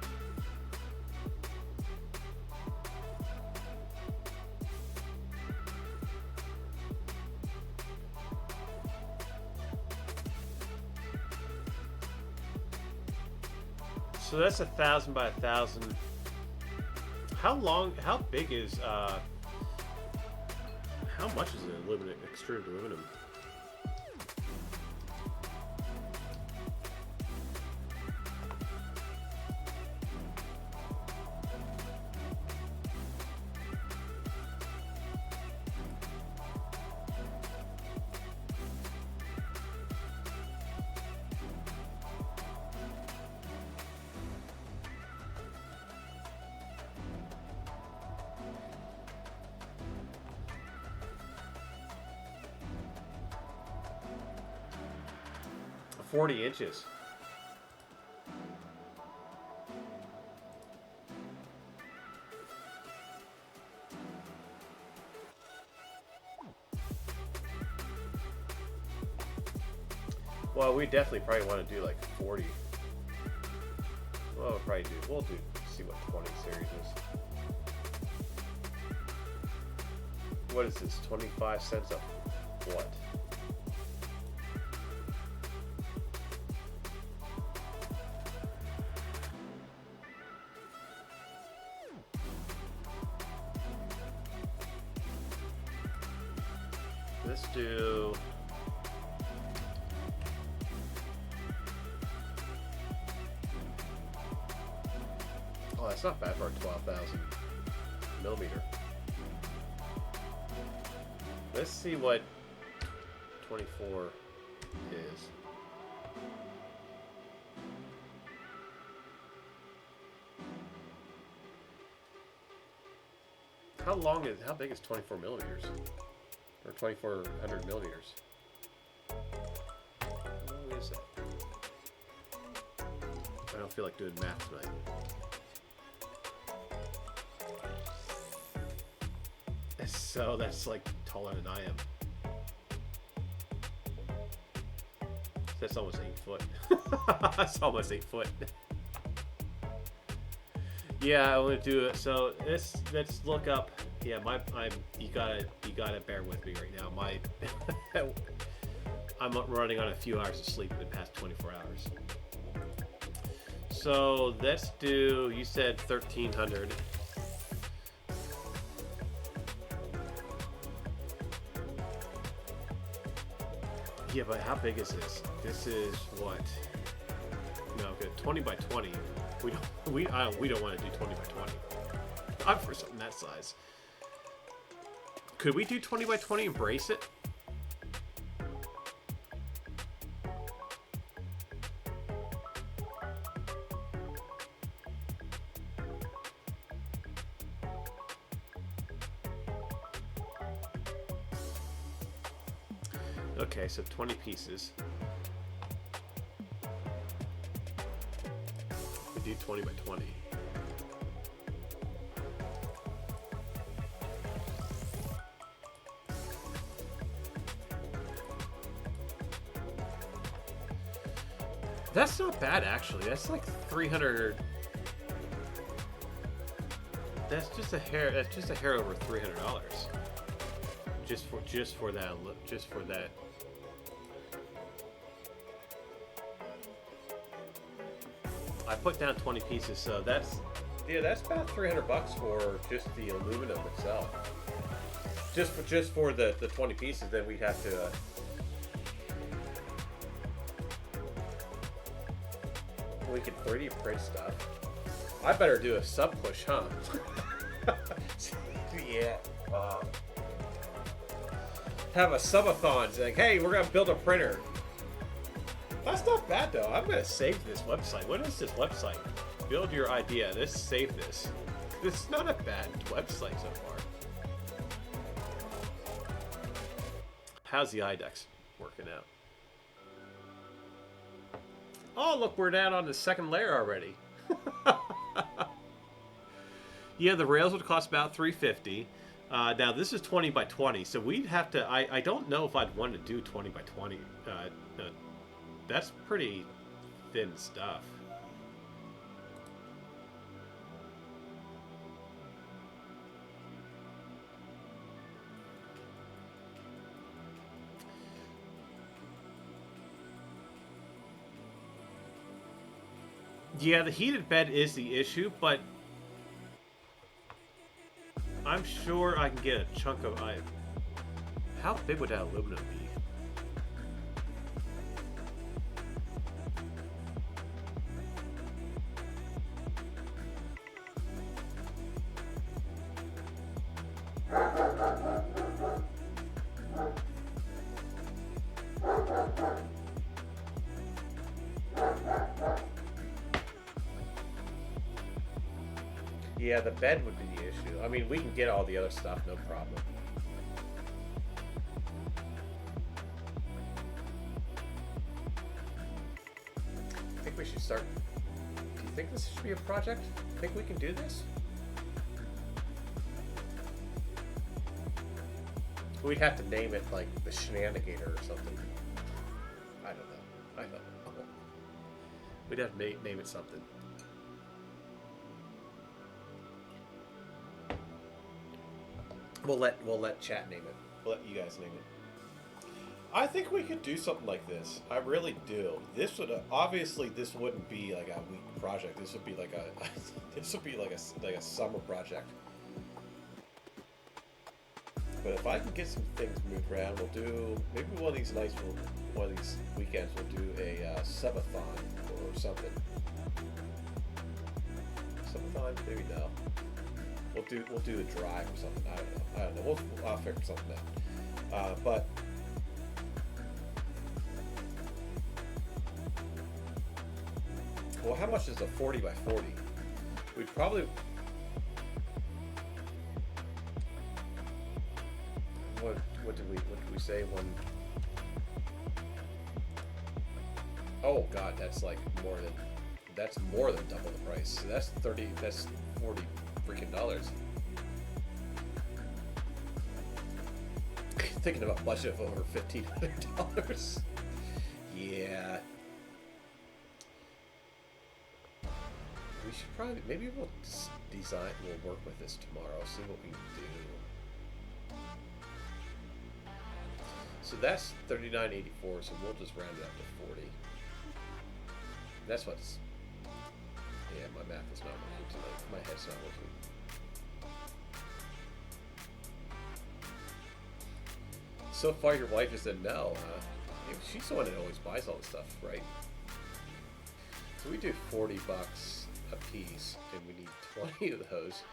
So that's 1,000 by 1,000. How big is, how much is an aluminum, extruded aluminum? 40 inches. Well, we definitely probably want to do like 40. Well, we'll do, see what 20 series is. What is this, 25 cents a what? Let's do... Oh, that's not bad for a 12,000 millimeter. Let's see what 24 is. How big is 24 millimeters? Or 2400 millimeters? What is that? I don't feel like doing math tonight. So that's like taller than I am. That's almost 8 foot. That's almost 8 foot. Yeah, I want to do it. So let's look up. Yeah, you gotta bear with me right now. I'm running on a few hours of sleep in the past 24 hours. So let's do. You said 1300. Yeah, but how big is this? This is what? No, okay, 20 by 20. We don't want to do 20 by 20. I'm for something that size. Could we do 20 by 20 and brace it? Okay, so 20 pieces. We do 20 by 20. That's not bad, actually. That's like 300. That's just a hair. That's just a hair over $300. Just for that. I put down 20 pieces, so that's about $300 for just the aluminum itself. Just for the 20 pieces, then we'd have to. We could 3D print stuff. I better do a sub push, huh? Yeah. Have a subathon. It's like, hey, we're gonna build a printer. That's not bad though. I'm gonna save this website. What is this website? Build your idea. Let's save this. This is not a bad website so far. How's the IDEX working out? Oh, look, we're down on the second layer already. Yeah, the rails would cost about $350. Now this is 20 by 20, so we'd have to. I don't know if I'd want to do 20 by 20. That's pretty thin stuff. Yeah, the heated bed is the issue, but I'm sure I can get a chunk of iron. How big would that aluminum be? Yeah, the bed would be the issue. I mean, we can get all the other stuff, no problem. start. Do you think this should be a project? Think we can do this? We'd have to name it like the Shenanigator or something. I don't know. We'd have to name it something. We'll let chat name it. We'll let you guys name it. I think we could do something like this. I really do. This would obviously this wouldn't be like a week project. This would be like a summer project. But if I can get some things moved around, we'll do maybe one of these nights. One of these weekends, we'll do a subathon or something. Subathon, maybe no. We'll do a drive or something. I don't know. I'll figure something out. But well, how much is a 40 by 40? We'd probably. What did we say when? Oh God, that's more than double the price. So that's 40 freaking dollars. Thinking about a budget of over $1,500. Yeah. We should probably, maybe we'll work with this tomorrow, see what we do. So that's $39.84, so we'll just round it up to 40. That's what's, yeah, my math is not working tonight. My head's not working. So far your wife has said no, huh? Yeah, she's the one that always buys all the stuff, right? So we do 40 bucks a piece, and we need 20 of those.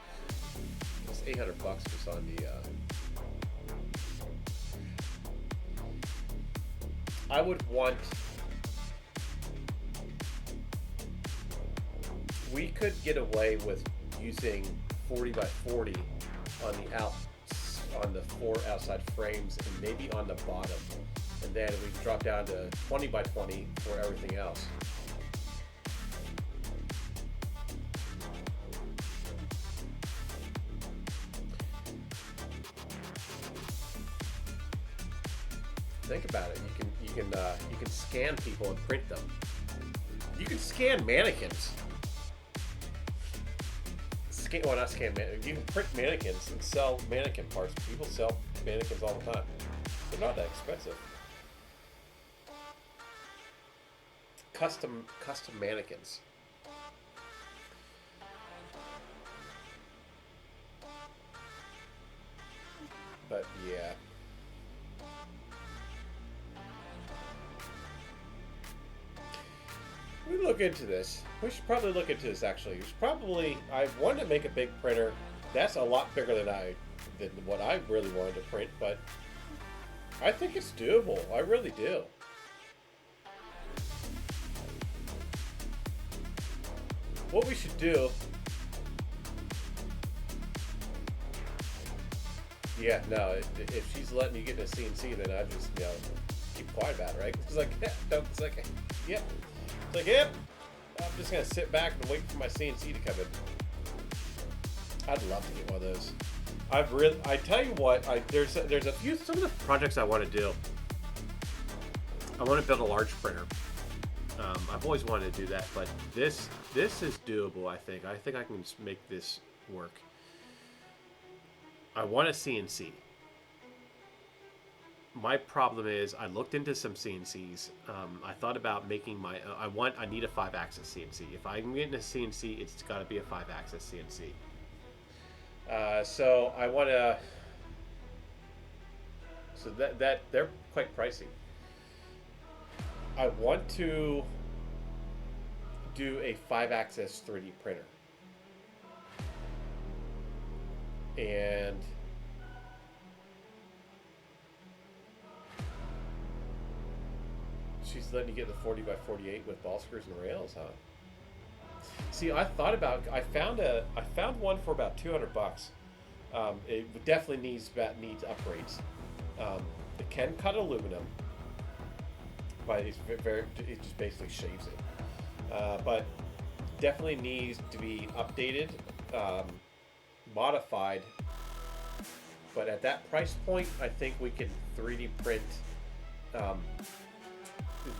That's 800 bucks just on the, I would want, we could get away with using 40 by 40 on the 4 outside frames and maybe on the bottom, and then we drop down to 20 by 20 for everything else. Think about it. You can scan people and print them. You can scan mannequins. Well, not scan mannequins. You can print mannequins and sell mannequin parts. People sell mannequins all the time. They're not that expensive. Custom mannequins. But yeah. We look into this. We should probably look into this actually. I wanted to make a big printer. That's a lot bigger than what I really wanted to print, but I think it's doable. I really do. What we should do. Yeah, no, if she's letting you get in a CNC, then I just, keep quiet about it, right? It's like, yeah, no, it's like, yeah. It's like, yep, I'm just going to sit back and wait for my CNC to come in. I'd love to get one of those. I tell you what, there's a few, some of the projects I want to do. I want to build a large printer. I've always wanted to do that, but this is doable, I think. I think I can make this work. I want a CNC. My problem is I looked into some CNCs. I thought about making my I need a 5-axis CNC. If I'm getting a CNC, it's got to be a 5-axis CNC. So I want to. So that they're quite pricey. I want to do a 5-axis 3D printer, and she's letting you get the 40 by 48 with ball screws and rails, huh? See, I found one for about 200 bucks. It definitely needs upgrades. It can cut aluminum, but it just basically shaves it. but definitely needs to be updated, modified. But at that price point, I think we can 3D print um,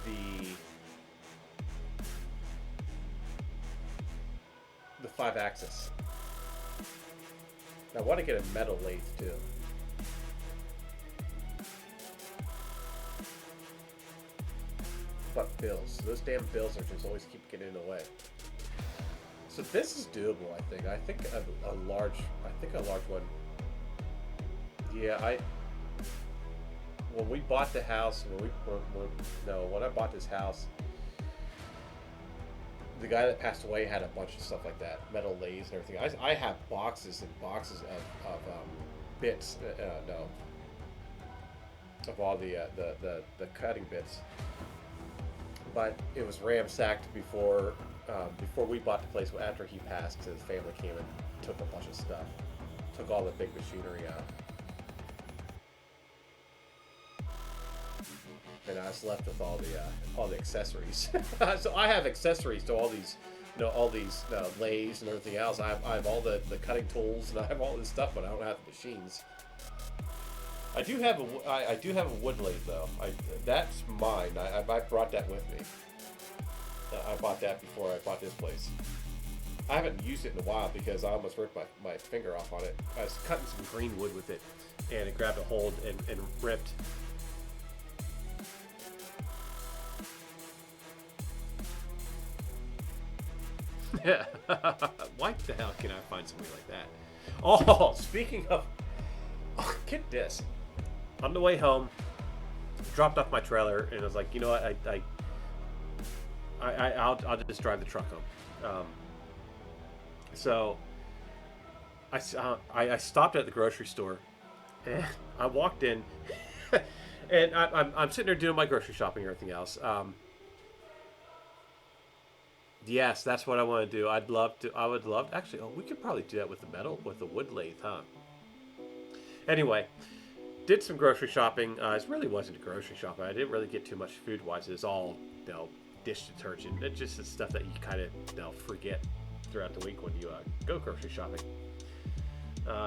the 5-axis. I want to get a metal lathe too. But bills. Those damn bills are just always keep getting in the way. So this is doable, I think. I think a large one. Yeah, when we bought the house, when I bought this house, the guy that passed away had a bunch of stuff like that, metal lathes and everything. I have boxes and boxes of bits, of all the cutting bits. But it was ransacked before we bought the place. After he passed, his family came and took a bunch of stuff, took all the big machinery out, and I was left with all the accessories. So I have accessories to all these, lathes and everything else. I have all the cutting tools, and I have all this stuff, but I don't have the machines. I do have a wood lathe though. That's mine. I brought that with me. I bought that before I bought this place. I haven't used it in a while because I almost ripped my finger off on it. I was cutting some green wood with it, and it grabbed a hold and ripped. Yeah. Why the hell can I find somebody like that? Oh, speaking of, get this. On the way home, dropped off my trailer, and I was like, you know what, I'll just drive the truck home. So I stopped at the grocery store, and I walked in, and I'm sitting there doing my grocery shopping and everything else. Yes, that's what I want to do. I would love to, actually. Oh, we could probably do that with the wood lathe, huh? Anyway, did some grocery shopping. It really wasn't grocery shopping. I didn't really get too much food wise. It's all, dish detergent. It's just the stuff that you kind of, forget throughout the week when you go grocery shopping.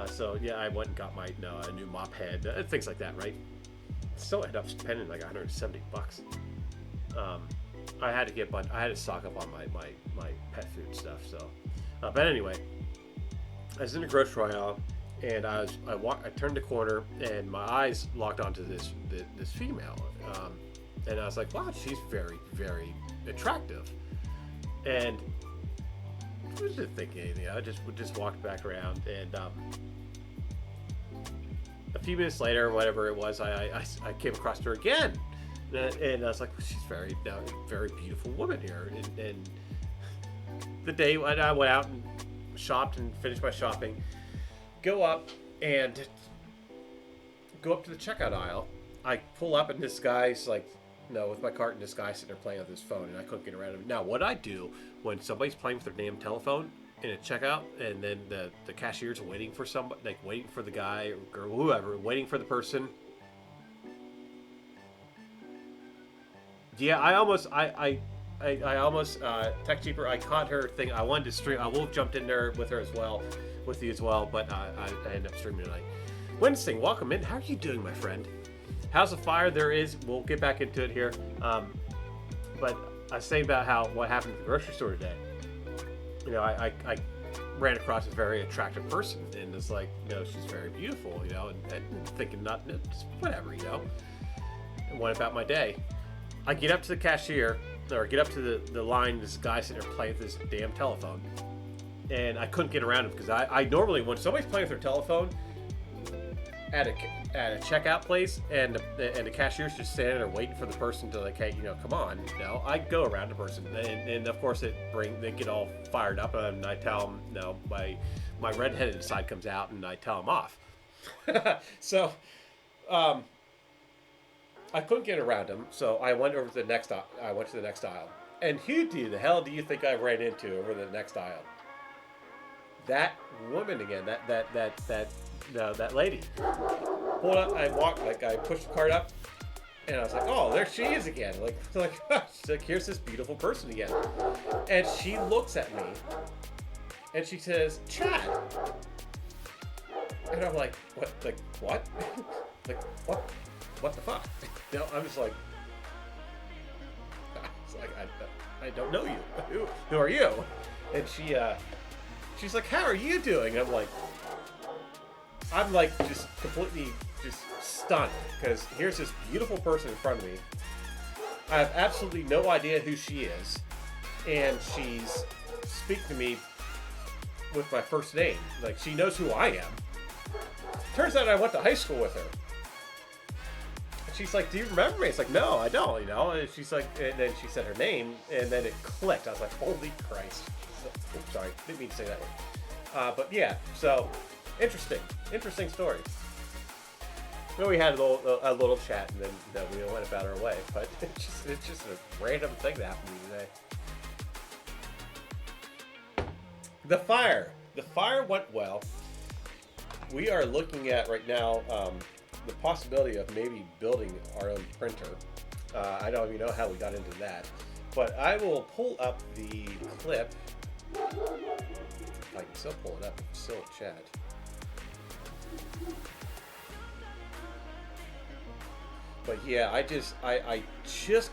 So yeah, I went and got my a new mop head, things like that, right? Still ended up spending like $170. I had to stock up on my pet food stuff. So, but anyway, I was in the grocery aisle, and I turned the corner, and my eyes locked onto this female, and I was like, wow, she's very, very attractive. And I didn't think anything. I just walked back around, and a few minutes later, whatever it was, I came across her again. And I was like, she's very beautiful woman here. And the day I went out and shopped and finished my shopping, go up to the checkout aisle. I pull up, and this guy's like, with my cart, and this guy's sitting there playing with his phone, and I couldn't get around him. Now, what I do when somebody's playing with their damn telephone in a checkout, and then the cashier's waiting for somebody, like waiting for the guy or girl, whoever, waiting for the person. Yeah, I almost tech cheaper. I caught her thing. I wanted to stream. I will jumped in there with you as well. But I ended up streaming tonight. Winston, welcome in. How are you doing, my friend? How's the fire? There is. We'll get back into it here. But I was saying about what happened at the grocery store today. I ran across a very attractive person, and it's like, she's very beautiful, and thinking just whatever, and went about my day. I get up to the cashier, or get up to the line, this guy sitting there playing with this damn telephone. And I couldn't get around him, because I normally, when somebody's playing with their telephone at a checkout place, and the cashier's just standing there waiting for the person to, like, hey, come on, I go around the person. And of course they get all fired up, and I tell them, my redheaded side comes out, and I tell them off. So, I couldn't get around him, so I went over to the next aisle. And who the hell do you think I ran into over the next aisle? That woman again, that lady. Pulled up, I walked, I pushed the cart up, And I was like, oh, there she is again. She's like, here's this beautiful person again. And she looks at me and she says, Chad. And I'm like, what? Like, what? Like, what? What the fuck? You know, I'm just like, I don't know you. Who are you? And she's like, how are you doing? And I'm like just completely just stunned because here's this beautiful person in front of me. I have absolutely no idea who she is, and she's speaking to me with my first name. Like, she knows who I am. Turns out I went to high school with her. And she's like, do you remember me? It's like, no, I don't, you know. And she's like, and then she said her name, and then it clicked. I was like, holy Christ. Oops, sorry, didn't mean to say that word. But yeah, so interesting story. Well, we had a little chat, and then we went about our way. But it's just a random thing that happened to me today. The fire went well. We are looking at right now the possibility of maybe building our own printer. I don't even know how we got into that, but I will pull up the clip. I can still pull it up. It's still in chat. But yeah, I just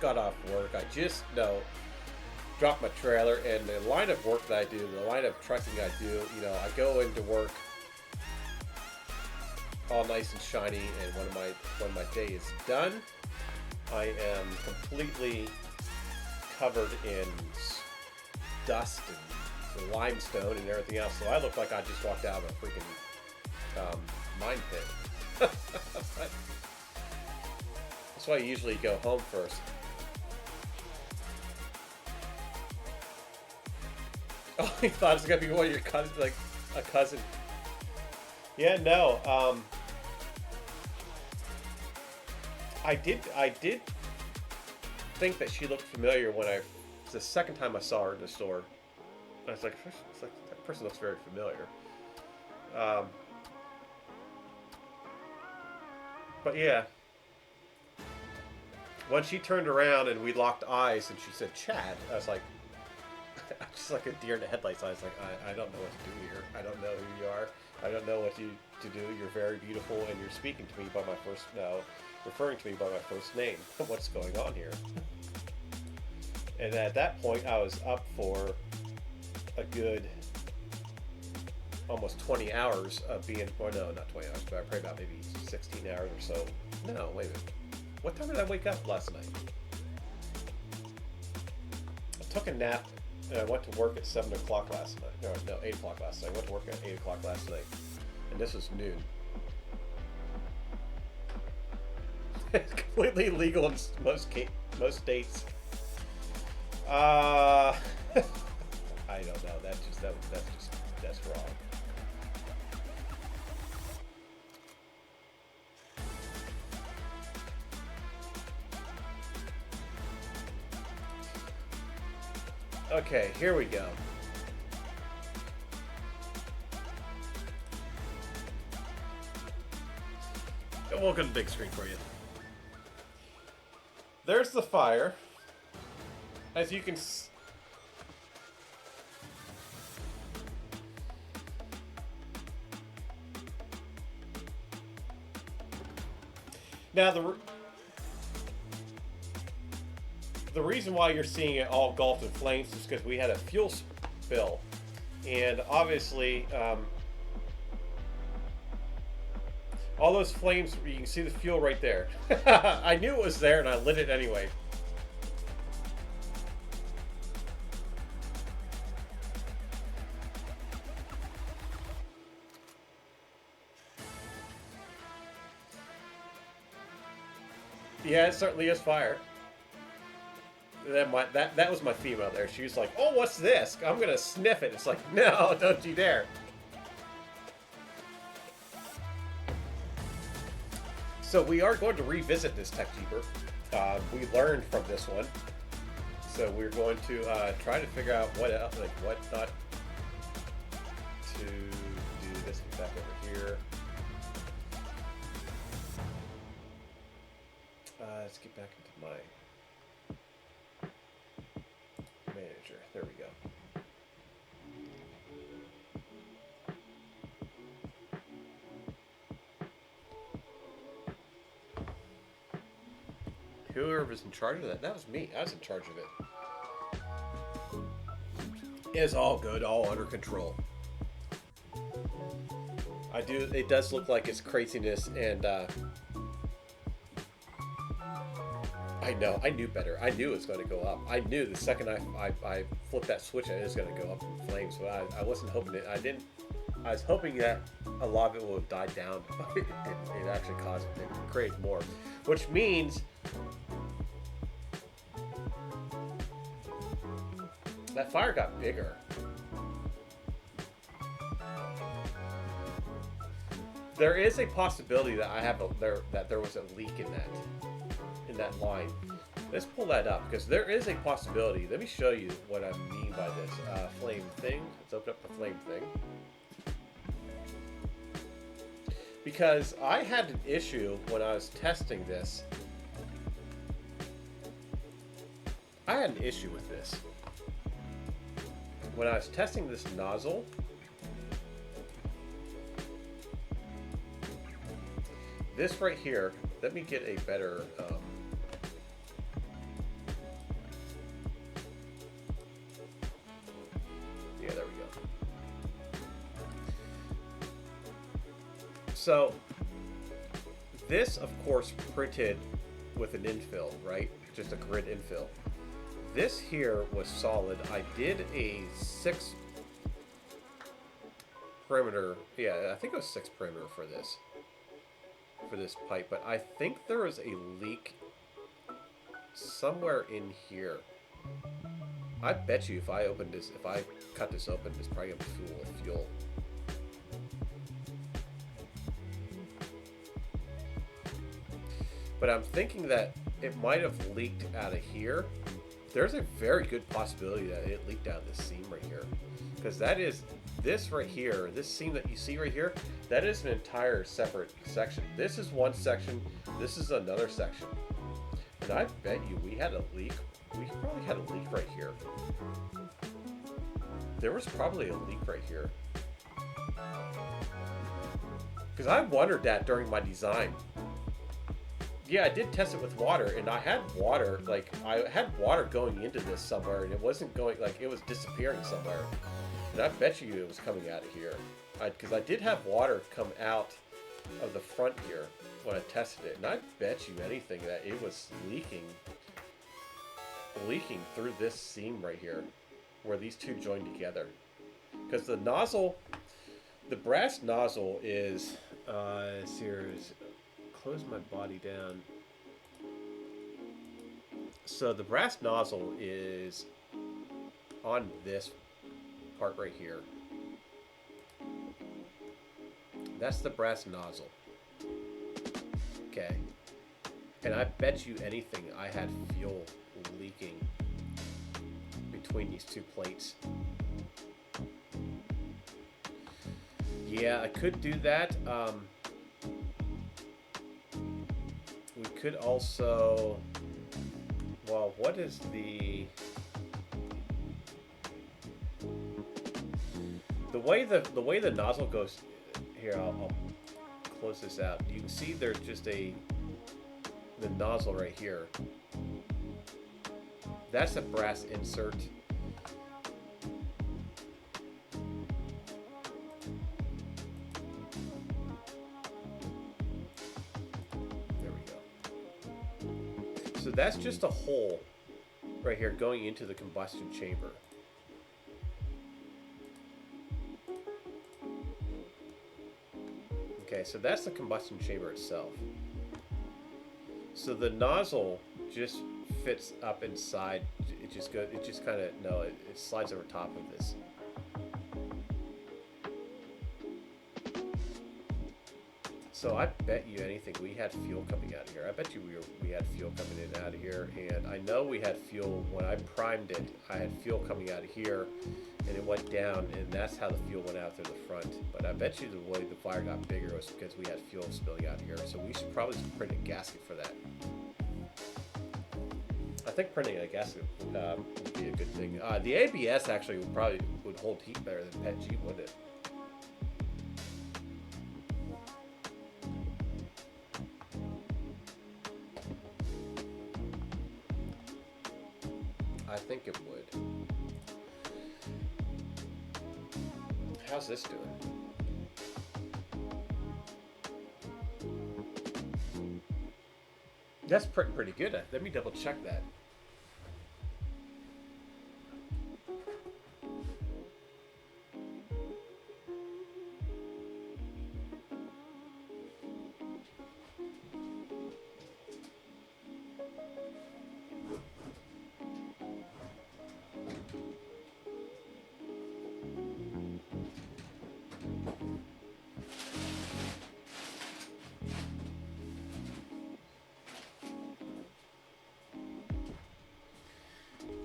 got off work. I just dropped my trailer, and the line of work that I do, the line of trucking I do, you know, I go into work all nice and shiny, and when my day is done, I am completely covered in dust and limestone and everything else. So I look like I just walked out of a freaking mine pit. That's why I usually go home first. Oh, I thought it was gonna be one of your cousins, like a cousin. Yeah, no. I did think that she looked familiar when the second time I saw her in the store. I was like, that person looks very familiar. But yeah. When she turned around and we locked eyes and she said, Chad, I was like, just like a deer in the headlights. I was like, I don't know what to do here. I don't know who you are. I don't know what to do. You're very beautiful, and you're speaking to me by my first, referring to me by my first name. What's going on here? And at that point, I was up for a good almost 20 hours of being, or no, not 20 hours, but probably about maybe 16 hours or so. No, wait a minute. What time did I wake up last night? I took a nap, and I went to work at 7 o'clock last night. No, 8 o'clock last night. I went to work at 8 o'clock last night. And this was noon. It's completely illegal in most states. I don't know. That's wrong. Okay, here we go. And we'll get a big screen for you. There's the fire. As you can now the reason why you're seeing it all engulfed in flames is because we had a fuel spill, and obviously all those flames, you can see the fuel right there. I knew it was there and I lit it anyway. Yeah, it certainly is fire. Then that was my female there. She was like, "Oh, what's this? I'm gonna sniff it." It's like, no, don't you dare. So we are going to revisit this Tech Jeeper. We learned from this one, so we're going to try to figure out what else, like what not to do. This back over here. Let's get back into my manager. There we go. Whoever was in charge of that, that was me. I was in charge of it. It's all good, all under control. It does look like it's craziness, and I know, I knew better. I knew it was going to go up. I knew the second I flipped that switch, it was going to go up in flames. So I wasn't hoping it. I was hoping that a lot of it would have died down, but it didn't. It actually caused it to create more, which means that fire got bigger. There is a possibility that there was a leak in that line. Let's pull that up because there is a possibility. Let me show you what I mean by this. Flame thing. Let's open up the flame thing. Because I had an issue when I was testing this. I had an issue with this. When I was testing this nozzle, this right here, let me get a better yeah, there we go. So this, of course, printed with an infill, right? Just a grid infill. This here was solid. I did a 6 perimeter. Yeah, I think it was 6 perimeter for this pipe, but I think there was a leak somewhere in here. I bet you if I cut this open, it's probably gonna be full of fuel. But I'm thinking that it might have leaked out of here. There's a very good possibility that it leaked out of this seam right here, because that is this right here, this seam that you see right here, that is an entire separate section. This is one section, this is another section. And I bet you we had a leak. We probably had a leak right here. There was probably a leak right here. Because I wondered that during my design. Yeah, I did test it with water, and I had water, like, I had water going into this somewhere, and it wasn't going, like, it was disappearing somewhere. And I bet you it was coming out of here. Because I did have water come out of the front here when I tested it, and I bet you anything that it was leaking through this seam right here, where these two join together. Because the nozzle, the brass nozzle is, close my body down. So the brass nozzle is on this part right here. That's the brass nozzle. Okay. And I bet you anything I had fuel leaking between these two plates. Yeah, I could do that. We could also, well, what is the way the nozzle goes here? I'll close this out. You can see there's just the nozzle right here. That's a brass insert. So that's just a hole right here going into the combustion chamber. Okay, so that's the combustion chamber itself. So the nozzle just fits up inside. It just kind of, no, it slides over top of this. So I bet you anything we had fuel coming out of here. I bet you we had fuel coming in and out of here. And I know we had fuel when I primed it. I had fuel coming out of here, and it went down, and that's how the fuel went out through the front. But I bet you the way the fire got bigger was because we had fuel spilling out here. So we should probably print a gasket for that. I think printing a gasket would be a good thing. The ABS actually would hold heat better than PETG, wouldn't it? I think it would. How's this doing? That's pretty good. Let me double check that.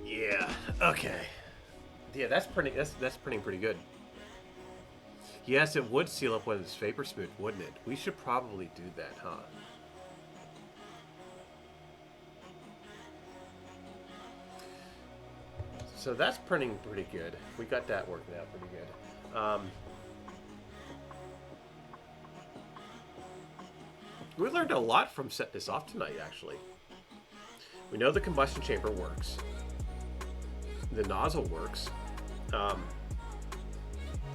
Yeah. Okay. Yeah, that's printing pretty good. Yes, it would seal up when it's vapor smooth, wouldn't it? We should probably do that, huh? So that's printing pretty good. We got that working out pretty good. We learned a lot from setting this off tonight, actually. We know the combustion chamber works. The nozzle works.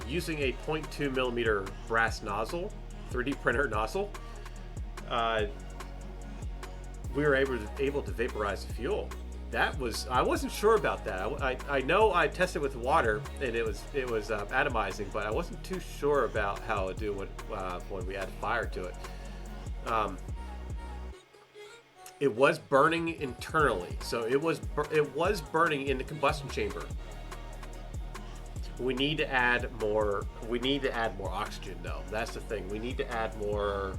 Using a 0.2 millimeter brass nozzle, 3D printer nozzle, we were able to vaporize the fuel. I wasn't sure about that. I know I tested with water and it was atomizing, but I wasn't too sure about how it do when we add fire to it. It was burning internally, so it was burning in the combustion chamber. We need to add more. We need to add more oxygen, though. That's the thing. We need to add more.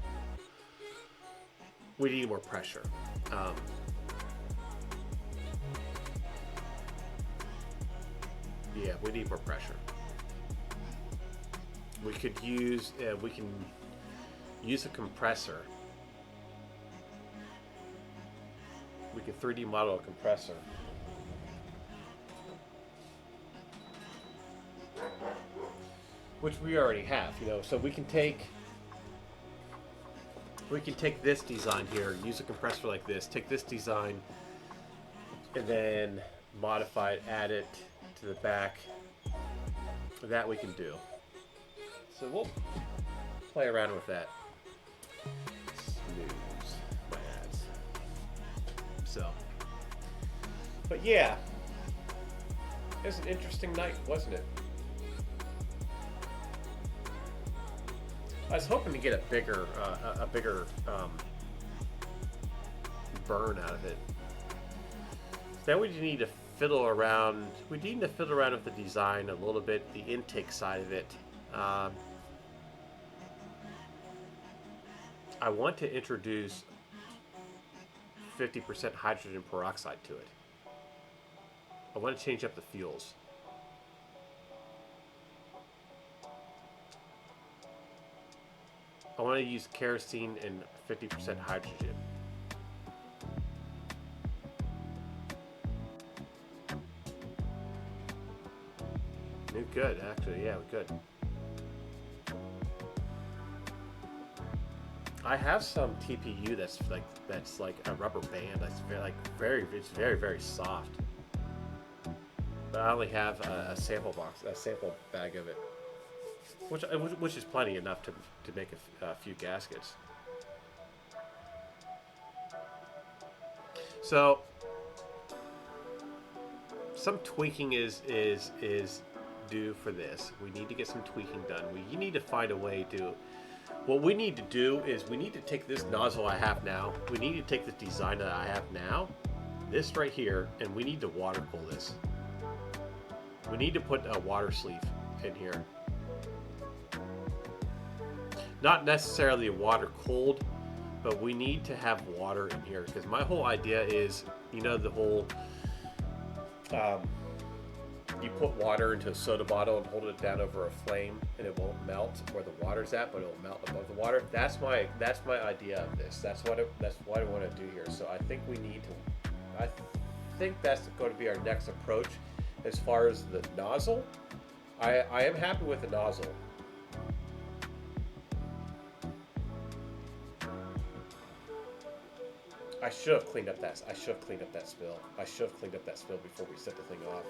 We need more pressure. Yeah, we need more pressure. We could use. We can use a compressor. We can 3D model a compressor. Which we already have, so we can take this design here, use a compressor like this, take this design, and then modify it, add it to the back. That we can do. So we'll play around with that. Snooze my ads. So, but yeah, it was an interesting night, wasn't it? I was hoping to get a bigger burn out of it. Then we need to fiddle around. We need to fiddle around with the design a little bit, the intake side of it. I want to introduce 50% hydrogen peroxide to it. I want to change up the fuels. I want to use kerosene and 50% hydrogen. Good, actually, yeah, good. I have some TPU that's like a rubber band. That's very soft. But I only have a sample bag of it, which is plenty enough to make a few gaskets. So some tweaking is due for this. We need to get some tweaking done. You need to find a way to. What we need to do is we need to take this nozzle I have now. We need to take the design that I have now, this right here, and we need to water cool this. We need to put a water sleeve in here. Not necessarily water cold, but we need to have water in here because my whole idea is, the whole. You put water into a soda bottle and hold it down over a flame, and it won't melt where the water's at, but it'll melt above the water. That's my idea of this. That's what I want to do here. So I think we need to. I think that's going to be our next approach as far as the nozzle. I am happy with the nozzle. I should have cleaned up that. I should have cleaned up that spill. I should have cleaned up that spill before we set the thing off.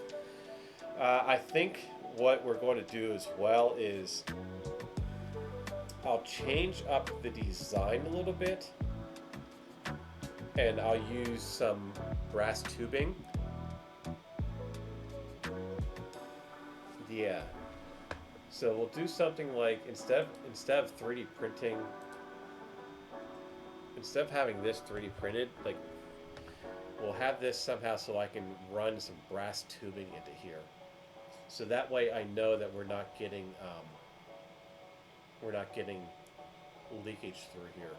I think what we're going to do as well is I'll change up the design a little bit, and I'll use some brass tubing. Yeah. So we'll do something like instead of 3D printing. Instead of having this 3D printed, like, we'll have this somehow so I can run some brass tubing into here. So that way I know that we're not getting leakage through here.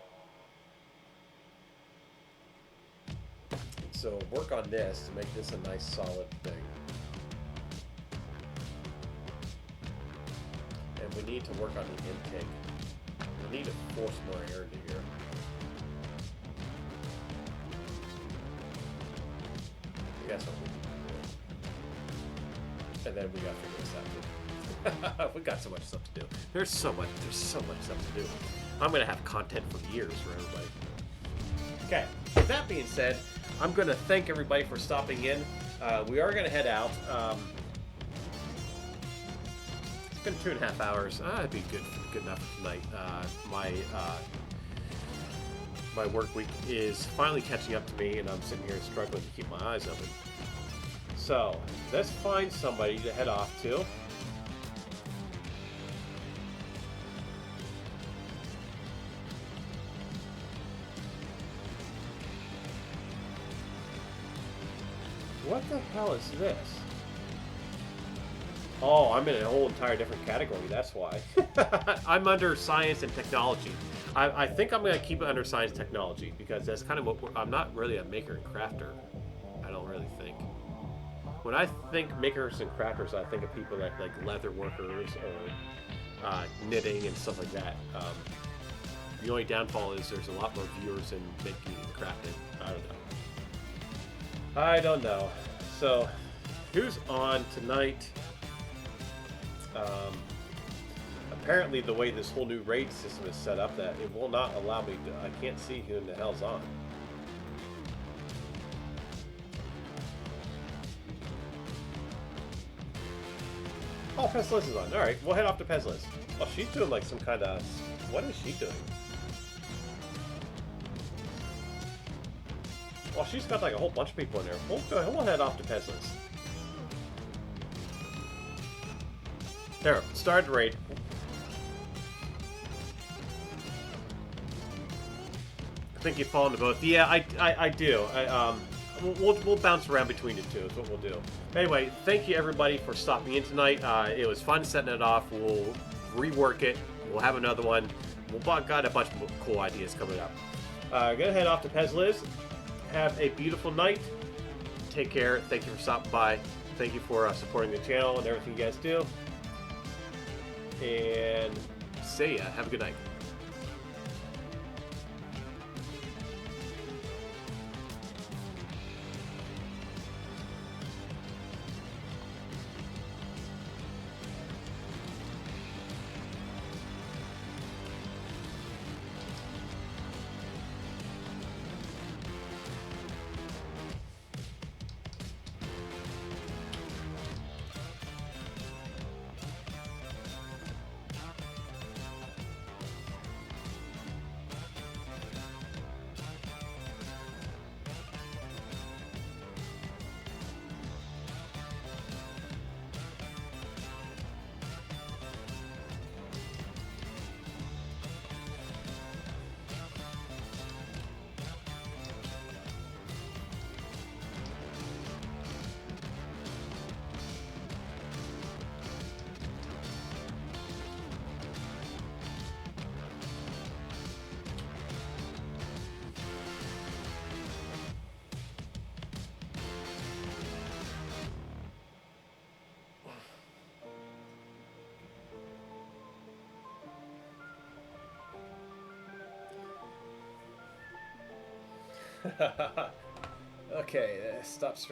So work on this to make this a nice solid thing. And we need to work on the intake. We need to force more air into here. That's what we need to do. And then we got to figure this out too. We got so much stuff to do. There's so much stuff to do. I'm gonna have content for years for everybody. Okay, with that being said, I'm gonna thank everybody for stopping in. We are gonna head out. It's been 2.5 hours. It'd be good enough for tonight. My work week is finally catching up to me, and I'm sitting here struggling to keep my eyes open. So, let's find somebody to head off to. What the hell is this? Oh, I'm in a whole entire different category, that's why. I'm under science and technology. I think I'm going to keep it under science technology because that's kind of what I'm not really a maker and crafter. I don't really think. When I think makers and crafters, I think of people like leather workers or knitting and stuff like that. The only downfall is there's a lot more viewers in making and crafting. I don't know. So, who's on tonight? Apparently the way this whole new raid system is set up that it will not allow me to, I can't see who in the hell's on. Oh, Pesliz is on. Alright, we'll head off to Pesliz. Oh, she's doing like some kind of, what is she doing? Well, she's got like a whole bunch of people in there. We'll head off to Pesliz. There, start the raid. I think you fall into both. Yeah, I do. We'll bounce around between the two is what we'll do. Anyway, thank you everybody for stopping in tonight. It was fun setting it off. We'll rework it. We'll have another one. We've got a bunch of cool ideas coming up. Gonna head off to Pesliz. Have a beautiful night. Take care. Thank you for stopping by. Thank you for supporting the channel and everything you guys do. And see ya. Have a good night. Okay, stop streaming.